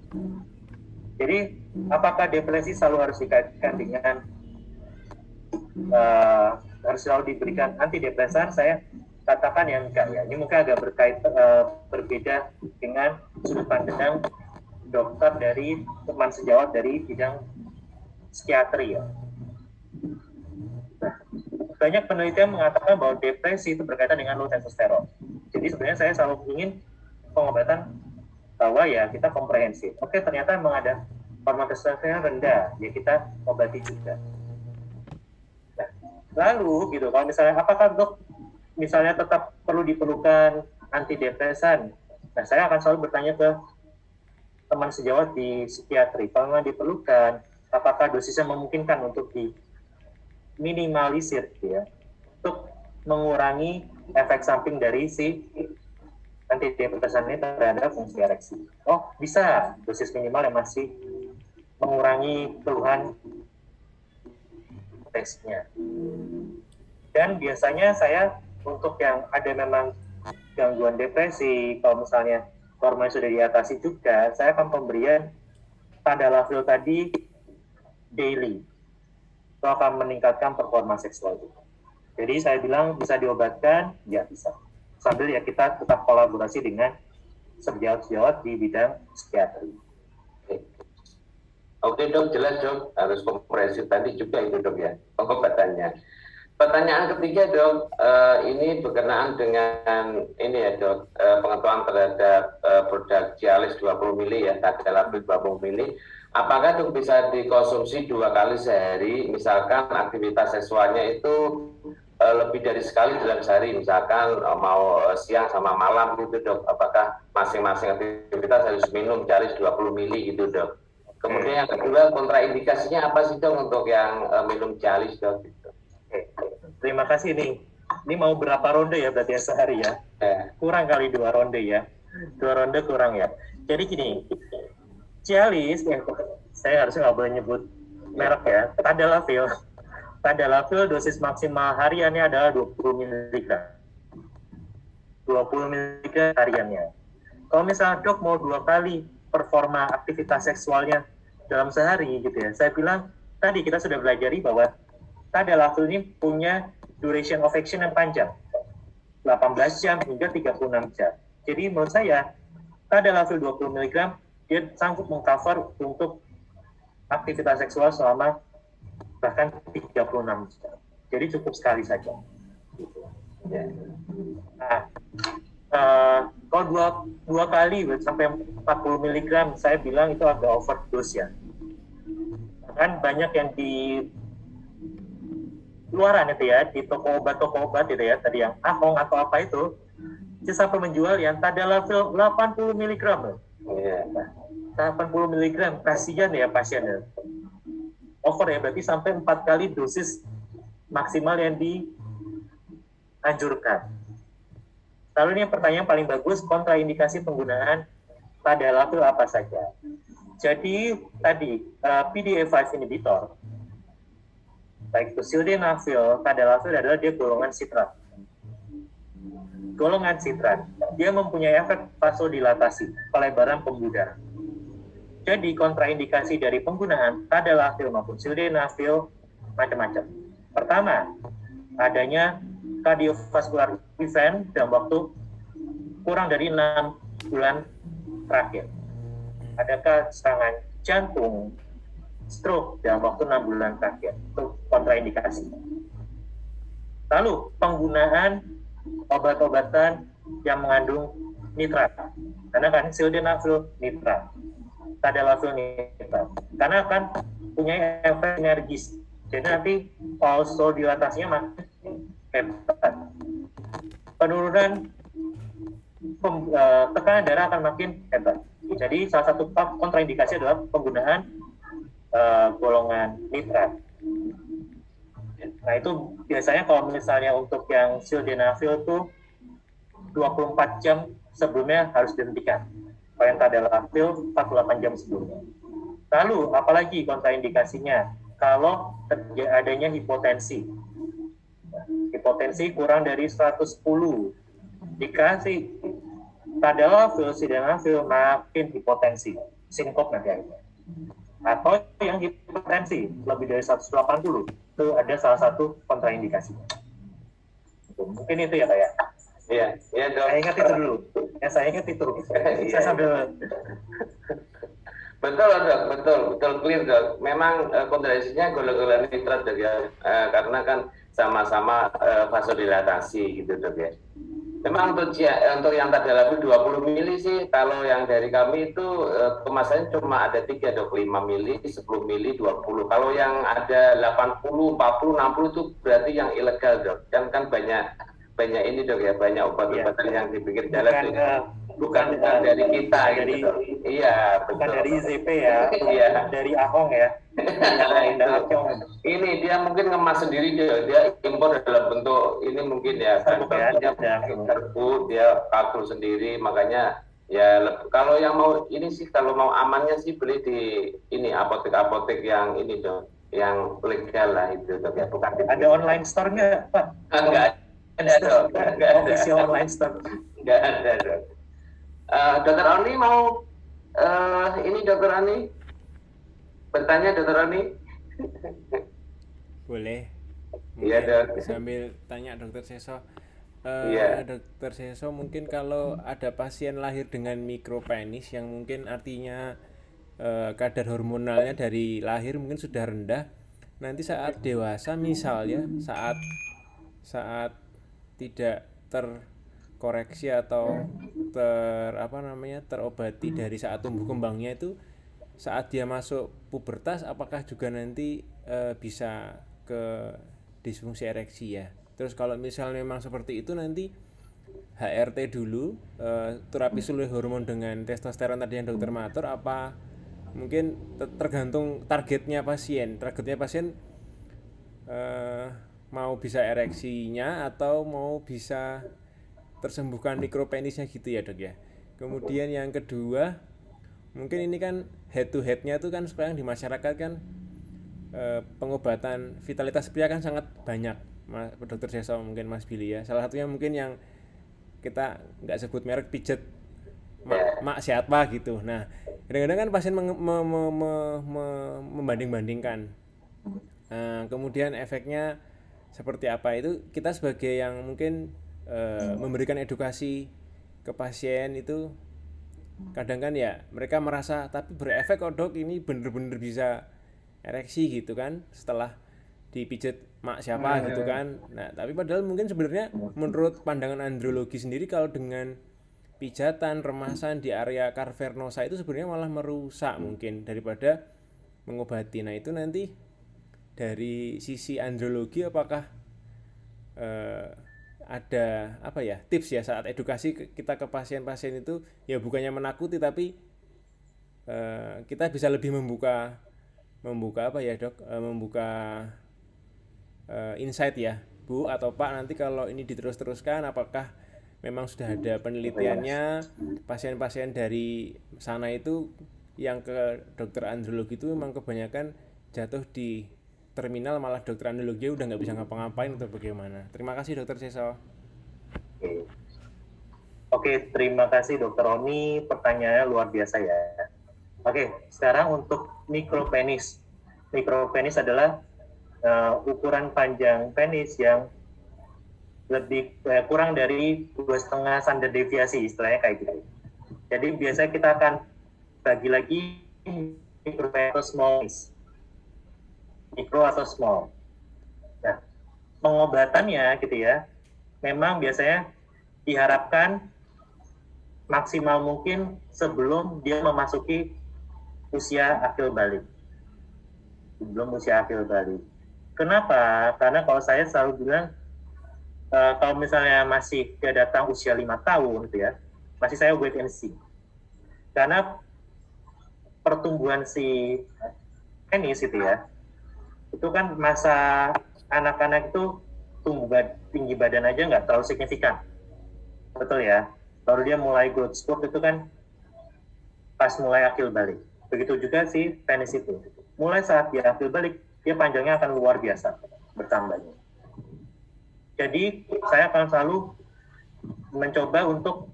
Jadi, apakah depresi selalu harus dikaitkan dengan harus selalu diberikan antidepresan? Saya katakan yang enggak ya. Ini mungkin agak berbeda dengan sudut pandang dokter dari teman sejawat dari bidang psikiatri ya. Nah, banyak penelitian mengatakan bahwa depresi itu berkaitan dengan low testosteron. Jadi sebenarnya saya selalu ingin pengobatan bahwa ya kita komprehensif. Ternyata memang ada hormon testosteron rendah, ya kita obati juga. Nah, lalu gitu, kalau misalnya apakah dok misalnya tetap perlu diperlukan antidepresan? Nah, saya akan selalu bertanya ke teman sejawat di psikiatri, kalau memang diperlukan, apakah dosisnya memungkinkan untuk diminimalisir, gitu ya, untuk mengurangi efek samping dari si antidepresan ini terhadap fungsi ereksi. Oh, bisa, dosis minimal yang masih mengurangi keluhan teksnya. Dan biasanya saya untuk yang ada memang gangguan depresi, kalau misalnya hormon sudah diatasi juga, saya akan pemberian tadalafil tadi daily. Itu akan meningkatkan performa seksual juga. Jadi saya bilang bisa diobatkan, ya bisa. Sambil ya kita tetap kolaborasi dengan sejawat-sejawat di bidang psikiatri. Oke dok, jelas dok, harus komprehensif tadi juga itu dok ya, pengobatannya. Pertanyaan ketiga dok, ini berkenaan dengan ini ya dok, pengetahuan terhadap produk Cialis 20 mili ya, tadalafil 20 mili. Apakah dok bisa dikonsumsi 2 kali sehari, misalkan aktivitas seksualnya itu lebih dari sekali dalam sehari, misalkan mau siang sama malam gitu dok, apakah masing-masing aktivitas harus minum Cialis 20 mili gitu dok. Kemudian yang kedua, kontraindikasinya apa sih dok untuk yang minum Cialis dok? Terima kasih nih. Ini mau berapa ronde ya berarti sehari ya? Kurang kali 2 ronde ya. 2 ronde kurang ya. Jadi gini, Cialis, saya harusnya nggak boleh nyebut merek ya. Tadalafil dosis maksimal hariannya adalah 20 mg. 20 mg hariannya. Kalau misalnya dok mau 2 kali performa aktivitas seksualnya dalam sehari gitu ya, saya bilang tadi kita sudah belajari bahwa tadalafil ini punya duration of action yang panjang, 18 jam hingga 36 jam. Jadi menurut saya, tadalafil 20 mg dia sanggup mengcover untuk aktivitas seksual selama bahkan 36 jam. Jadi cukup sekali saja. Nah, kalau dua kali sampai 40 mg, saya bilang itu agak overdose ya. Kan banyak yang di luaran itu ya, di toko obat itu ya, tadi yang Ahong atau apa itu, dia sampai menjual yang tadalafil 80 mg loh. Nah, 80 mg, kasihan ya pasiennya. Over ya, berarti sampai 4 kali dosis maksimal yang dianjurkan. Lalu ini pertanyaan paling bagus, kontraindikasi penggunaan tadalafil apa saja? Jadi tadi PDE5 inhibitor, baik itu sildenafil, tadalafil adalah dia golongan sitrat. Golongan sitrat, dia mempunyai efek vasodilatasi, pelebaran pembuluh. Jadi kontraindikasi dari penggunaan tadalafil maupun sildenafil macam-macam. Pertama, adanya cardiovascular event dalam waktu kurang dari 6 bulan terakhir. Adakah serangan jantung, stroke dalam waktu 6 bulan terakhir? Itu kontraindikasi. Lalu penggunaan obat-obatan yang mengandung nitrat, karena kan sildenafil nitrat, tadalafil nitrat, karena akan punya efek sinergis. Jadi nanti vasodilatasinya makin hebat. Penurunan tekanan darah akan makin hebat. Jadi salah satu kontraindikasi adalah penggunaan golongan nitrat. Nah itu biasanya kalau misalnya untuk yang sildenafil tuh 24 jam sebelumnya harus dihentikan. Kalau yang tadalafil 48 jam sebelumnya. Lalu apalagi kontraindikasinya? Kalau adanya hipotensi. Hipotensi kurang dari 110, dikasih tadalafil, sildenafil, makin hipotensi, sinkop nanti akhirnya. Atau yang hipertensi lebih dari 180, itu ada salah satu kontraindikasinya. Mungkin itu ya Pak ya. Iya, iya dok. Saya ingat itu dulu. Saya ingat itu. Saya sambil betul clear dok. Memang kontraindikasinya golongan nitrat dok ya, karena kan sama-sama vasodilatasi gitu dok ya. Memang untuk yang tadalafil 20 mili sih, kalau yang dari kami itu kemasannya cuma ada 3 dok, 5 mili, 10 mili, 20. Kalau yang ada 80, 40, 60 itu berarti yang ilegal dok. Kan banyak ini dok ya, banyak obat-obatan yang di pinggir jalan bukan dari kita dari, gitu. Iya, bukan betul. dari ZP ya, iya. Dari Ahong ya. Ini dia mungkin ngemas sendiri, dia impor dalam bentuk ini mungkin ya, terbu, dia kalkul sendiri, makanya ya kalau yang mau ini sih, kalau mau amannya sih beli di ini apotek-apotek yang ini dong, yang legal lah itu dok ya, bukan ada online store nggak Pak? Enggak Enggak dong, enggak ada. Official online store. Enggak ada dong. Dokter Oni mau ini Dokter Oni bertanya Dokter Oni? Boleh. Iya dok. Sambil tanya Dokter Seso. Iya. Dokter Seso, mungkin kalau ada pasien lahir dengan mikropenis yang mungkin artinya kadar hormonalnya dari lahir mungkin sudah rendah, nanti saat dewasa misalnya saat tidak terkoreksi atau terobati dari saat tumbuh kembangnya itu, saat dia masuk pubertas apakah juga nanti bisa ke disfungsi ereksi ya. Terus kalau misalnya memang seperti itu, nanti HRT dulu, terapi sulih hormon dengan testosteron tadi yang dokter matur, apa mungkin tergantung targetnya pasien mau bisa ereksinya atau mau bisa tersembuhkan mikropenisnya gitu ya dok ya. Kemudian yang kedua, mungkin ini kan head to headnya tuh kan sekarang di masyarakat kan pengobatan vitalitas pria kan sangat banyak, Mas Dokter Seso, mungkin Mas Billy ya. Salah satunya mungkin yang kita nggak sebut merek, pijet mak siapa gitu. Nah, kadang-kadang kan pasien membanding-bandingkan. Kemudian efeknya seperti apa, itu kita sebagai yang mungkin memberikan edukasi ke pasien itu kadang kan ya mereka merasa tapi berefek kok dok, ini bener-bener bisa ereksi gitu kan setelah dipijet mak siapa gitu kan. Nah tapi padahal mungkin sebenarnya menurut pandangan andrologi sendiri, kalau dengan pijatan remasan di area cavernosa itu sebenarnya malah merusak mungkin daripada mengobati. Nah itu nanti dari sisi andrologi apakah ada apa ya tips ya saat edukasi kita ke pasien-pasien itu, ya bukannya menakuti tapi kita bisa lebih membuka apa ya dok, membuka insight ya Bu atau Pak, nanti kalau ini diterus-teruskan apakah memang sudah ada penelitiannya pasien-pasien dari sana itu yang ke dokter andrologi itu memang kebanyakan jatuh di terminal, malah dokter andrologi udah nggak bisa ngapa-ngapain atau bagaimana. Terima kasih Dokter Seso. Oke, terima kasih Dokter Oni, pertanyaannya luar biasa ya. Oke, sekarang untuk mikropenis. Mikropenis adalah ukuran panjang penis yang lebih kurang dari 2,5 standar deviasi, istilahnya kayak gitu. Jadi biasanya kita akan bagi lagi mikro atau small, mikro atau small. Nah, pengobatannya gitu ya, memang biasanya diharapkan maksimal mungkin sebelum dia memasuki usia akil balik. Sebelum usia akil balik. Kenapa? Karena kalau saya selalu bilang, kalau misalnya masih dia datang usia 5 tahun gitu ya, masih saya wait and see. Karena pertumbuhan si penis itu ya, itu kan masa anak-anak itu tumbuh tinggi badan aja nggak terlalu signifikan, betul ya. Baru dia mulai growth spurt itu kan pas mulai akil balik. Begitu juga si penis itu. Mulai saat dia akil balik, dia panjangnya akan luar biasa bertambahnya. Jadi saya akan selalu mencoba untuk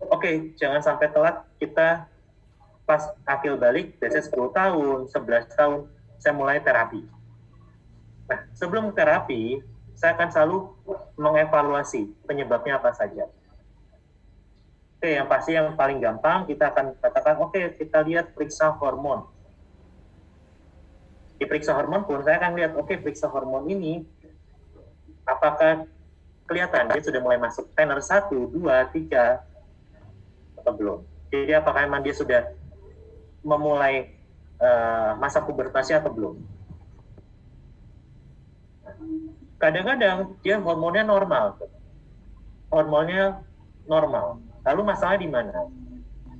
jangan sampai telat, kita pas akil balik, biasanya 10 tahun, 11 tahun, saya mulai terapi. Nah, sebelum terapi, saya akan selalu mengevaluasi penyebabnya apa saja. Yang pasti yang paling gampang kita akan katakan, kita lihat periksa hormon. Di periksa hormon pun saya akan lihat, periksa hormon ini apakah kelihatan dia sudah mulai masuk tenor 1, 2, 3 atau belum. Jadi apakah memang dia sudah memulai masa pubertasnya atau belum. Kadang-kadang dia hormonnya normal. Lalu masalahnya di mana?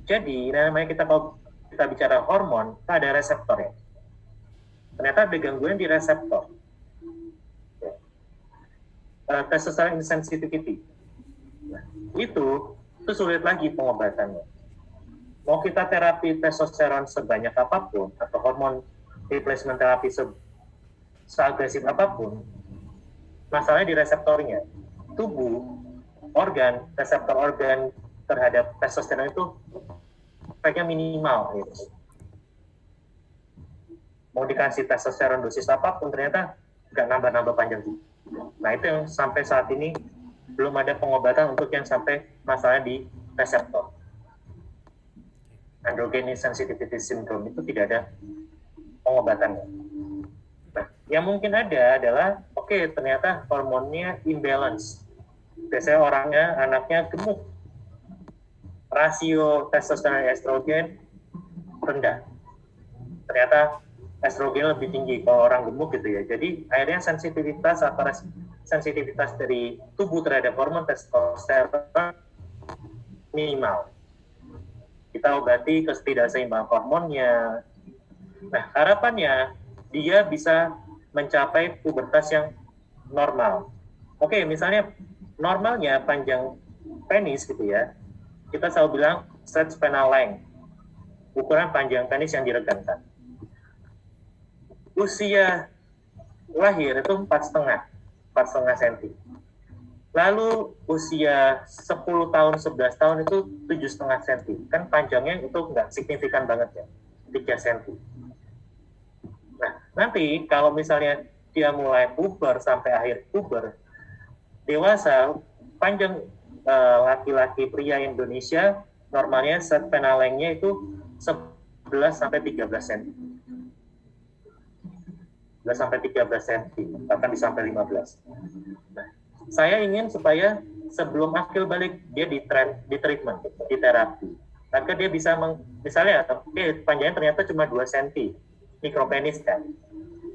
Jadi namanya kalau kita bicara hormon, kita ada reseptornya. Ternyata ada gangguan di reseptor. Testosterone insensitivity. Nah, itu sulit lagi pengobatannya. Mau kita terapi testosteron sebanyak apapun atau hormon replacement terapi seagresif apapun, masalahnya di reseptornya. Tubuh reseptor organ terhadap testosteron itu efeknya minimal gitu. Mau dikasih testosteron dosis apapun ternyata nggak nambah-nambah panjang juga. Nah itu yang sampai saat ini belum ada pengobatan untuk yang sampai masalah di reseptor. Androgenesis sensitivity syndrome itu tidak ada pengobatannya. Nah, yang mungkin ada adalah ternyata hormonnya imbalance. Biasanya anaknya gemuk, rasio testosteron estrogen rendah. Ternyata estrogen lebih tinggi kalau orang gemuk gitu ya. Jadi akhirnya sensitivitas dari tubuh terhadap hormon testosteron minimal. Kita obati ketidakseimbangan hormonnya. Nah, harapannya dia bisa mencapai pubertas yang normal. Misalnya normalnya panjang penis gitu ya. Kita selalu bilang stretch penile length, ukuran panjang penis yang diregangkan. Usia lahir itu 4,5 cm. Lalu usia 10 tahun, 11 tahun itu 7,5 cm. Kan panjangnya itu nggak signifikan banget ya, 3 cm. Nah, nanti kalau misalnya dia mulai puber sampai akhir puber, dewasa, panjang laki-laki pria Indonesia normalnya set penile length-nya itu 11 sampai 13 cm. 11 sampai 13 cm, bahkan bisa sampai 15. Nah, saya ingin supaya sebelum akil balik dia di treatment, di terapi. Maka dia bisa misalnya panjangnya ternyata cuma 2 cm, mikropenis kan.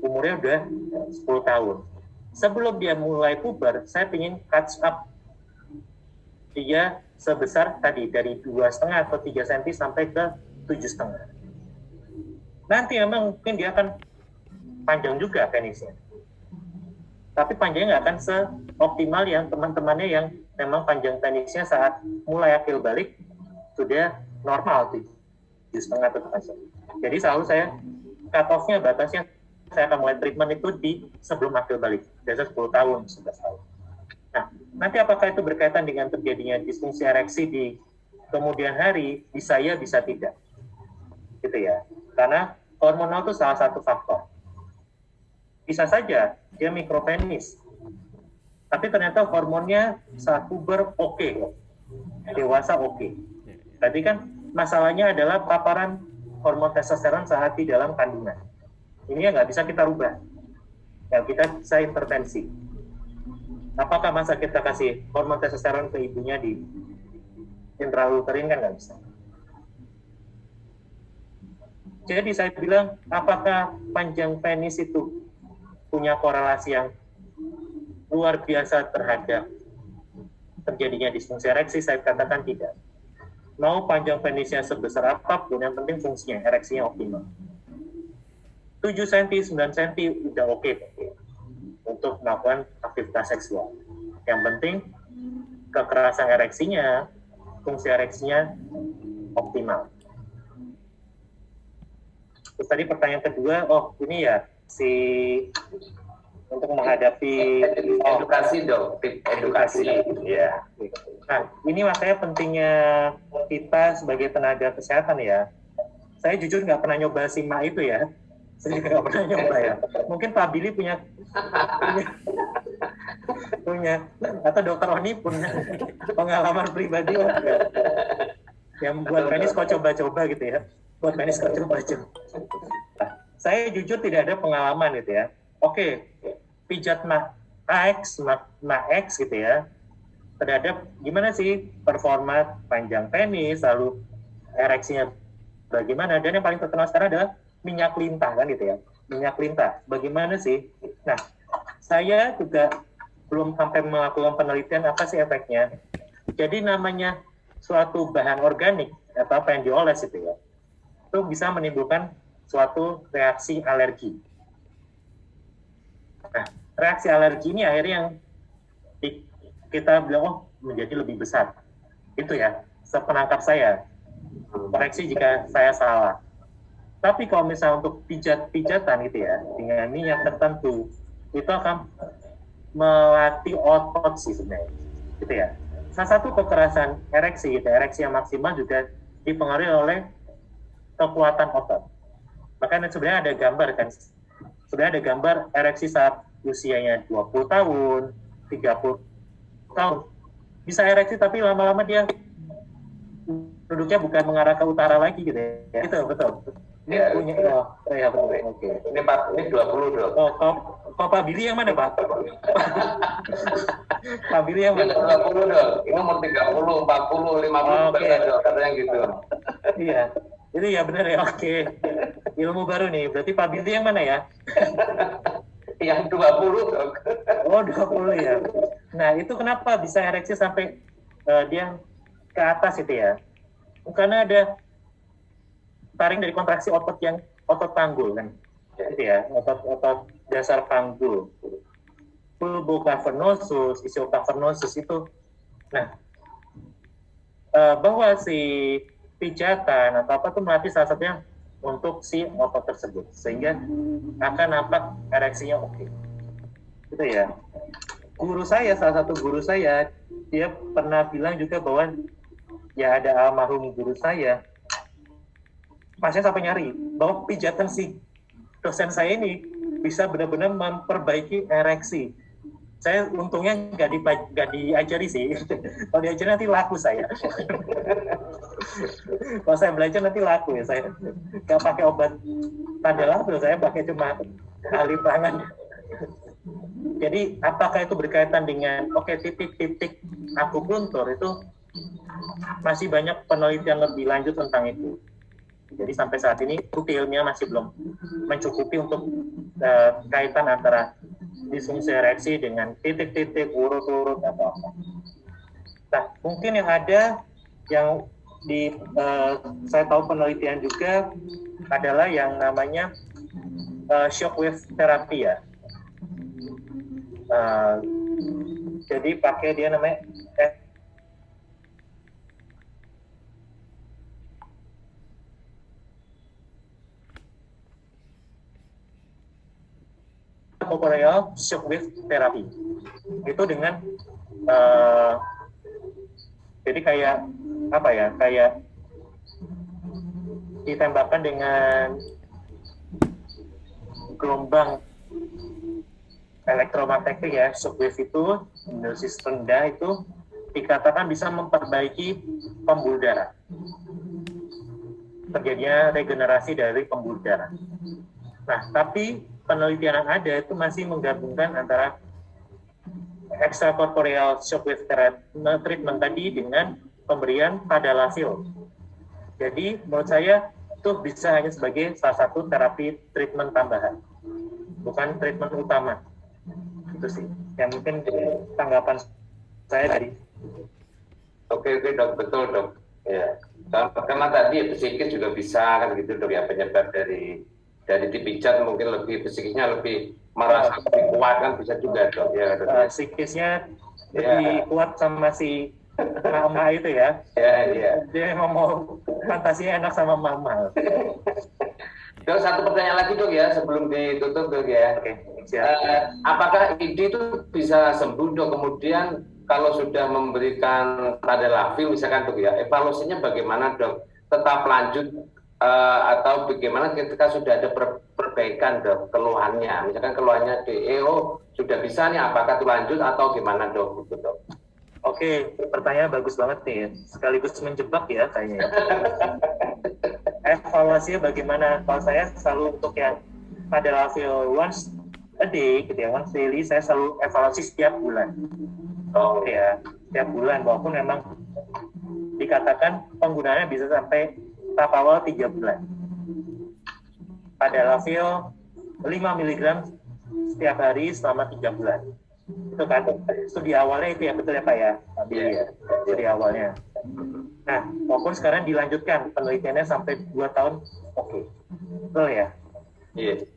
Umurnya udah 10 tahun. Sebelum dia mulai puber, saya ingin catch up dia sebesar tadi dari 2,5 atau 3 cm sampai ke 7,5. Nanti memang mungkin dia akan panjang juga penisnya. Tapi panjangnya nggak akan seoptimal yang teman-temannya yang memang panjang penisnya saat mulai akil balik sudah normal 7,5 atau 8 cm. Jadi selalu saya cut off-nya, batasnya saya akan mulai treatment itu di sebelum akil balik, biasa 10 tahun, 11 tahun. Nah, nanti apakah itu berkaitan dengan terjadinya disfungsi ereksi di kemudian hari? Bisa ya, bisa tidak. Gitu ya. Karena hormonal itu salah satu faktor. Bisa saja dia mikropenis, tapi ternyata hormonnya saat puber oke, dewasa oke. Tadi kan masalahnya adalah paparan hormon testosteron saat di dalam kandungan. Ini yang nggak bisa kita rubah, yang kita bisa intervensi. Apakah masa kita kasih hormon testosteron ke ibunya di intrauterin? Kan nggak bisa. Jadi saya bilang, apakah panjang penis itu punya korelasi yang luar biasa terhadap terjadinya disfungsi ereksi? Saya katakan tidak. Mau panjang penisnya sebesar apapun, yang penting fungsinya, ereksinya optimal. 7 cm, 9 cm udah oke untuk melakukan aktivitas seksual. Yang penting kekerasan ereksinya, fungsi ereksinya optimal. Terus tadi pertanyaan kedua, ini ya untuk menghadapi edukasi dong, edukasi. Ya. Nah, ini makanya pentingnya kita sebagai tenaga kesehatan ya. Saya jujur nggak pernah nyoba SIMA itu ya. Saya juga nggak pernah nyoba ya. Mungkin Pak Billy punya atau Dokter Oni punya pengalaman pribadi yang buat penis kok coba-coba gitu ya. Buat penis kok coba-coba. Nah, saya jujur tidak ada pengalaman gitu ya. Pijat X gitu ya. Terhadap gimana sih performa panjang penis, lalu ereksinya bagaimana, dan yang paling terkenal sekarang adalah minyak lintah kan gitu ya. Minyak lintah, bagaimana sih? Nah, saya juga belum sampai melakukan penelitian apa sih efeknya. Jadi namanya suatu bahan organik atau apa yang dioles itu ya, itu bisa menimbulkan suatu reaksi alergi. Nah, reaksi alergi ini akhirnya yang kita bilang menjadi lebih besar. Itu ya, sepenangkap saya. Koreksi jika saya salah. Tapi kalau misalnya untuk pijat-pijatan gitu ya, dengan minyak tertentu, itu akan melatih otot sih sebenarnya. Gitu ya. salah satu kekerasan ereksi, gitu, ereksi yang maksimal juga dipengaruhi oleh kekuatan otot. Makanya sebenarnya ada gambar kan, sebenarnya ada gambar ereksi saat usianya 20 tahun, 30 tahun. Bisa ereksi tapi lama-lama dia duduknya bukan mengarah ke utara lagi gitu ya. Itu betul. Ini Ya, punya ya betul. Oke. ini 20 dok. Oh, kok Pak Billy yang mana, Pak? Pak Billy yang Ini mana? 20 dok. Ini umur 30, 40, 50 Oke. dok, katanya gitu. Iya. Itu ya benar ya. Oke. Ilmu baru nih. Berarti Pak Billy yang mana ya? Yang 20 dok. Oh, 20 ya. Nah, itu kenapa bisa ereksi sampai dia ke atas itu ya? Karena ada taring dari kontraksi otot panggul kan. Gitu ya, otot dasar panggul. Pulbocavernosus, ischiocavernosus itu. Nah, bahwa si pijatan atau apa tuh melatih salah satunya untuk si otot tersebut sehingga akan nampak ereksinya oke. Gitu ya. Salah satu guru saya, dia pernah bilang juga bahwa ya ada almarhum guru saya, pasien sampai nyari bahwa pijatan si dosen saya ini bisa benar-benar memperbaiki ereksi. Saya untungnya nggak diajari sih. Kalau diajari nanti laku saya. Kalau saya belajar nanti laku ya. Saya nggak pakai obat tanda laku, saya pakai cuma ahli tangan. Jadi apakah itu berkaitan dengan titik-titik akupuntur itu masih banyak penelitian lebih lanjut tentang itu. Jadi sampai saat ini bukti ilmiah masih belum mencukupi untuk kaitan antara disfungsi ereksi dengan titik-titik urut-urut atau apa. Nah, mungkin yang ada yang saya tahu penelitian juga adalah yang namanya shockwave therapy ya. Jadi pakai dia namanya corporeal shockwave therapy. Itu dengan jadi kayak apa ya? Kayak ditembakkan dengan gelombang elektromagnetik ya, shockwave itu dosis rendah itu dikatakan bisa memperbaiki pembuluh darah. Terjadinya regenerasi dari pembuluh darah. Nah, tapi penelitian yang ada itu masih menggabungkan antara extracorporeal shockwave treatment tadi dengan pemberian tadalafil. Jadi menurut saya itu bisa hanya sebagai salah satu terapi treatment tambahan, bukan treatment utama. Itu sih yang mungkin tanggapan saya tadi. Oke dok, betul dok. Ya, karena tadi psikis juga bisa kan gitu dok ya, penyebab dari dipijat mungkin lebih psikisnya lebih merasa lebih kuat kan bisa juga dok ya. Psikisnya lebih kuat sama si mama itu ya. Iya. Dia emang mau fantasinya enak sama mama. Dok, satu pertanyaan lagi dok ya sebelum ditutup dok ya. Oke. Apakah ID itu bisa sembuh dok? Kemudian kalau sudah memberikan tadalafil misalkan dok ya, evaluasinya bagaimana dok? Tetap lanjut atau bagaimana ketika sudah ada perbaikan dok keluhannya? Misalkan keluhannya sudah bisa nih, apakah itu lanjut atau gimana dok? Gitu, dok. Oke, pertanyaan bagus banget nih. Sekaligus menjebak ya kayaknya. Evaluasinya bagaimana? Kalau saya selalu untuk yang tadalafil once a day, gitu ya, once daily, saya selalu evaluasi setiap bulan. Ya, setiap bulan, walaupun memang dikatakan penggunaannya bisa sampai tahap awal 3 bulan. Tadalafil 5 mg setiap hari selama 3 bulan. Itu kan studi awalnya itu ya, betul ya Pak ya? Ya, studi awalnya. Nah, walaupun sekarang dilanjutkan penelitiannya sampai 2 tahun, oke. Betul ya? Iya.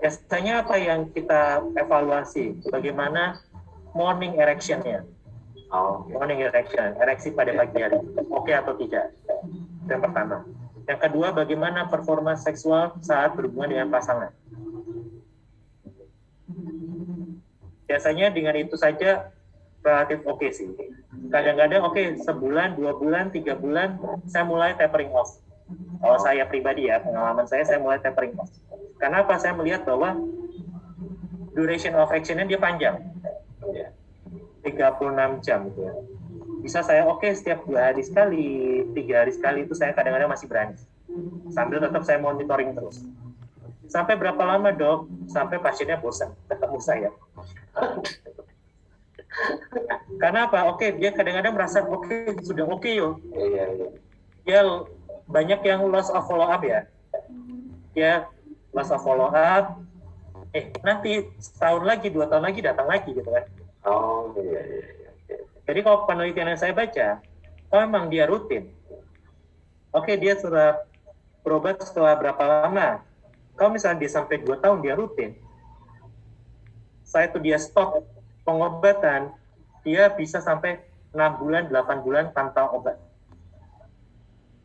Biasanya apa yang kita evaluasi? Bagaimana morning erection-nya? Morning erection, ereksi pada pagi hari. Oke atau tidak? Itu yang pertama. Yang kedua, bagaimana performa seksual saat berhubungan dengan pasangan? Biasanya dengan itu saja relatif oke sih. Kadang-kadang sebulan, 2 bulan, 3 bulan, saya mulai tapering off. Kalau saya pribadi ya, pengalaman saya mulai tapering off. Karena apa? Saya melihat bahwa duration of action-nya dia panjang. 36 jam gitu ya. Bisa saya setiap 2 hari sekali, 3 hari sekali itu saya kadang-kadang masih berani. Sambil tetap saya monitoring terus. Sampai berapa lama, Dok? Sampai pasiennya bosan ketemu saya. Karena apa? Dia kadang-kadang merasa sudah yo. Dia banyak yang loss of follow up ya. Dia loss of follow up. Nanti setahun lagi, 2 tahun lagi datang lagi gitu kan. Jadi kalau penelitian yang saya baca, memang dia rutin. Dia sudah berobat setelah berapa lama? Kalau misalnya dia sampai 2 tahun dia rutin, saya tuh dia stop pengobatan, dia bisa sampai 6 bulan, 8 bulan tanpa obat.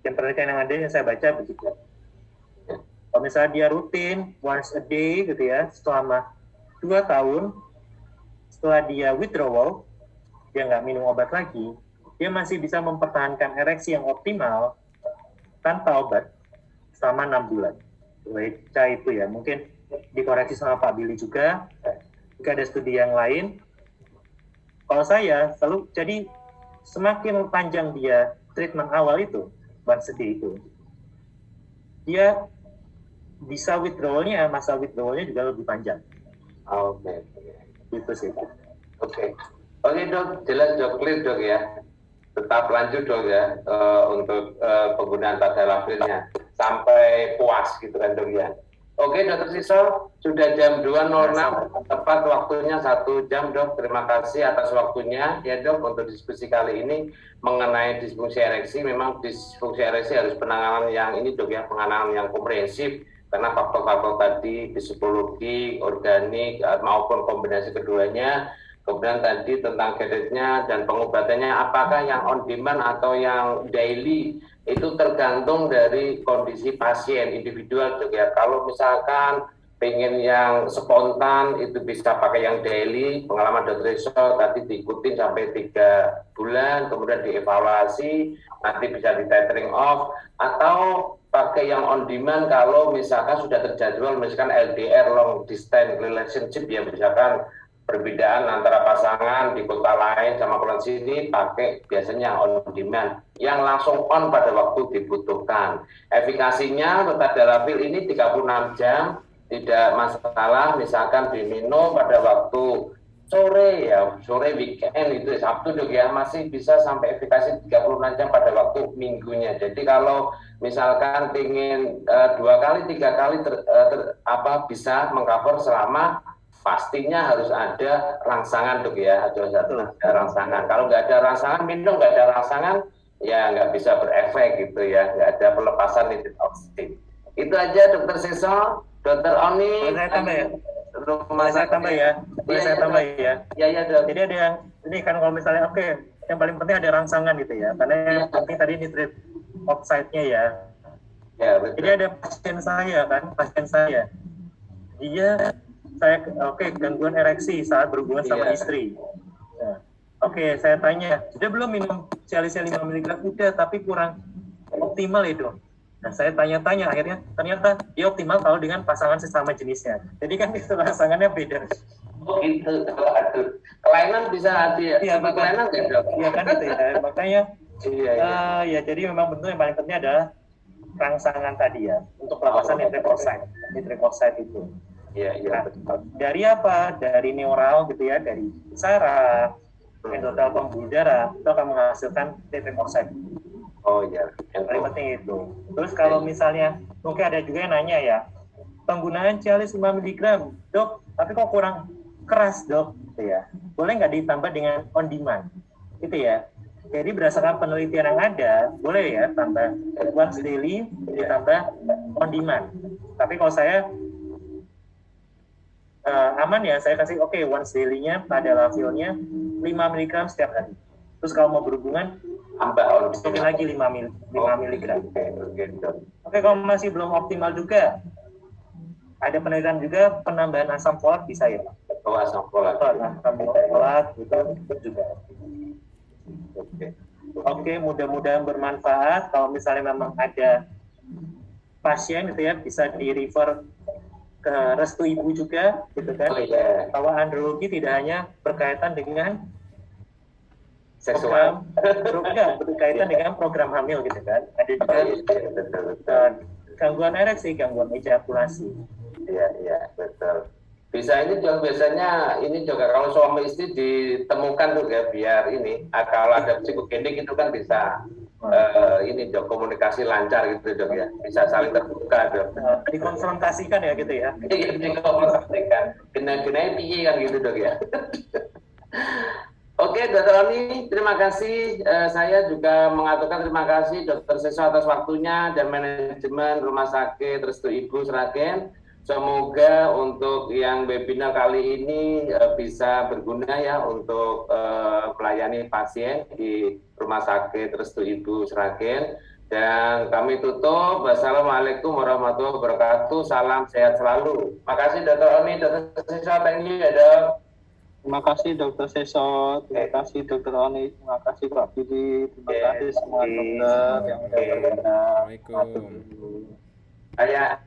Yang penelitian yang ada yang saya baca begitu. Kalau misalnya dia rutin, once a day gitu ya, selama 2 tahun, setelah dia withdrawal, dia nggak minum obat lagi, dia masih bisa mempertahankan ereksi yang optimal tanpa obat selama 6 bulan. Baca itu ya, mungkin dikoreksi sama Pak Billy juga, jika ada studi yang lain. Kalau saya selalu, jadi semakin panjang dia treatment awal itu, once a day itu, dia bisa masa withdrawalnya juga lebih panjang. Gitu sih. Oke, Dok, jelas Dok, clear Dok ya. Tetap lanjut Dok ya untuk penggunaan tadalafilnya sampai puas gitu kan Dok ya. Oke Dr. Siso, sudah jam 2.06, tepat waktunya 1 jam Dok. Terima kasih atas waktunya ya Dok untuk diskusi kali ini mengenai disfungsi ereksi. Memang disfungsi ereksi harus penanganan yang ini Dok ya, penanganan yang komprehensif karena faktor-faktor tadi psikologi, organik maupun kombinasi keduanya. Kemudian tadi tentang gadgetnya dan pengobatannya, apakah yang on demand atau yang daily, itu tergantung dari kondisi pasien individual Dok ya. Kalau misalkan pengen yang spontan itu bisa pakai yang daily, pengalaman Dr. Riso tadi diikutin sampai 3 bulan, kemudian dievaluasi, nanti bisa di tethering off, atau pakai yang on demand kalau misalkan sudah terjadwal, misalkan LDR, long distance relationship ya, misalkan perbedaan antara pasangan di kota lain sama kota sini, pakai biasanya on demand yang langsung on pada waktu dibutuhkan. Efikasinya tadalafil ini 36 jam, tidak masalah, misalkan diminum pada waktu sore weekend itu Sabtu Dok ya, masih bisa sampai efikasi 36 jam pada waktu minggunya. Jadi kalau misalkan ingin 2 kali 3 kali bisa mengcover selama, pastinya harus ada rangsangan Dok ya, harus ada rangsangan. Kalau nggak ada rangsangan, minum nggak ada rangsangan, ya nggak bisa berefek gitu ya, nggak ada pelepasan nitrit oksid. Itu aja Dr. Seso, Dr. Oni. Boleh saya tambah ya? Boleh saya tambah ya? Iya Dok. Jadi ada yang, ini kan kalau misalnya yang paling penting ada rangsangan gitu ya, karena yang penting tadi nitrit oxide-nya ya. Ya betul. Jadi ada pasien saya, dia gangguan ereksi saat berhubungan sama istri. Nah, saya tanya, sudah belum minum Cialis 5 mg? Udah, tapi kurang optimal ya Dok. Nah, saya tanya-tanya, akhirnya ternyata dia optimal kalau dengan pasangan sesama jenisnya. Jadi kan itu pasangannya beda. Oh gitu, aduh. Kelainan bisa ada ya? Iya, kelainan nggak Dok? Iya kan itu ya, makanya Iya. jadi memang betul yang paling penting adalah rangsangan tadi ya, untuk pelepasan nitrik oxide itu. Iya, betul. Dari apa? Dari neural gitu ya, dari saraf, endotel pembuluh darah, itu akan menghasilkan nitrik oxide. Oh iya. Paling penting itu. Terus kalau misalnya, mungkin ada juga yang nanya ya, penggunaan Cialis 5 mg, Dok, tapi kok kurang keras Dok, gitu ya. Boleh nggak ditambah dengan on demand? Gitu ya. Jadi berdasarkan penelitian yang ada, boleh ya tambah once daily, ditambah on demand. Tapi kalau saya aman ya, saya kasih once daily-nya tadalafilnya 5 mg setiap hari. Terus kalau mau berhubungan, mungkin lagi 5 mg. Oke, kalau masih belum optimal juga, ada penelitian juga penambahan asam folat bisa ya. Asam folat. Asam folat itu juga. Oke, mudah-mudahan bermanfaat. Kalau misalnya memang ada pasien gitu ya, bisa di-refer ke Restu Ibu juga, gitu kan. Oh iya, Bahwa andrologi tidak hanya berkaitan dengan seksual. berkaitan dengan program hamil gitu kan. Ada juga Betul. gangguan ereksi, gangguan ejakulasi. Iya, betul. Bisa ini juga biasanya ini juga kalau suami istri ditemukan tuh ya biar ini kalau ada psikogenik itu kan bisa ini dok komunikasi lancar gitu dok ya, bisa saling terbuka dok. Dikonfrontasikan ya gitu ya. Iya dikomunikasikan, kena piye kan gitu dok ya. Oke, Dr. Oni, terima kasih. Saya juga mengaturkan terima kasih Dr. Seso atas waktunya dan manajemen Rumah Sakit Restu Ibu Sragen. Semoga untuk yang webinar kali ini bisa berguna ya untuk melayani pasien di Rumah Sakit Restu Ibu Sragen. Dan kami tutup. Wassalamualaikum warahmatullahi wabarakatuh. Salam sehat selalu. Makasih Dr. Oni, Dr. Seso, thank you ya dok. Terima kasih Dr. Seso, terima kasih Dr. Oni, terima kasih Pak Billy, terima kasih semua dokter yang sudah berguna. Assalamualaikum. Saya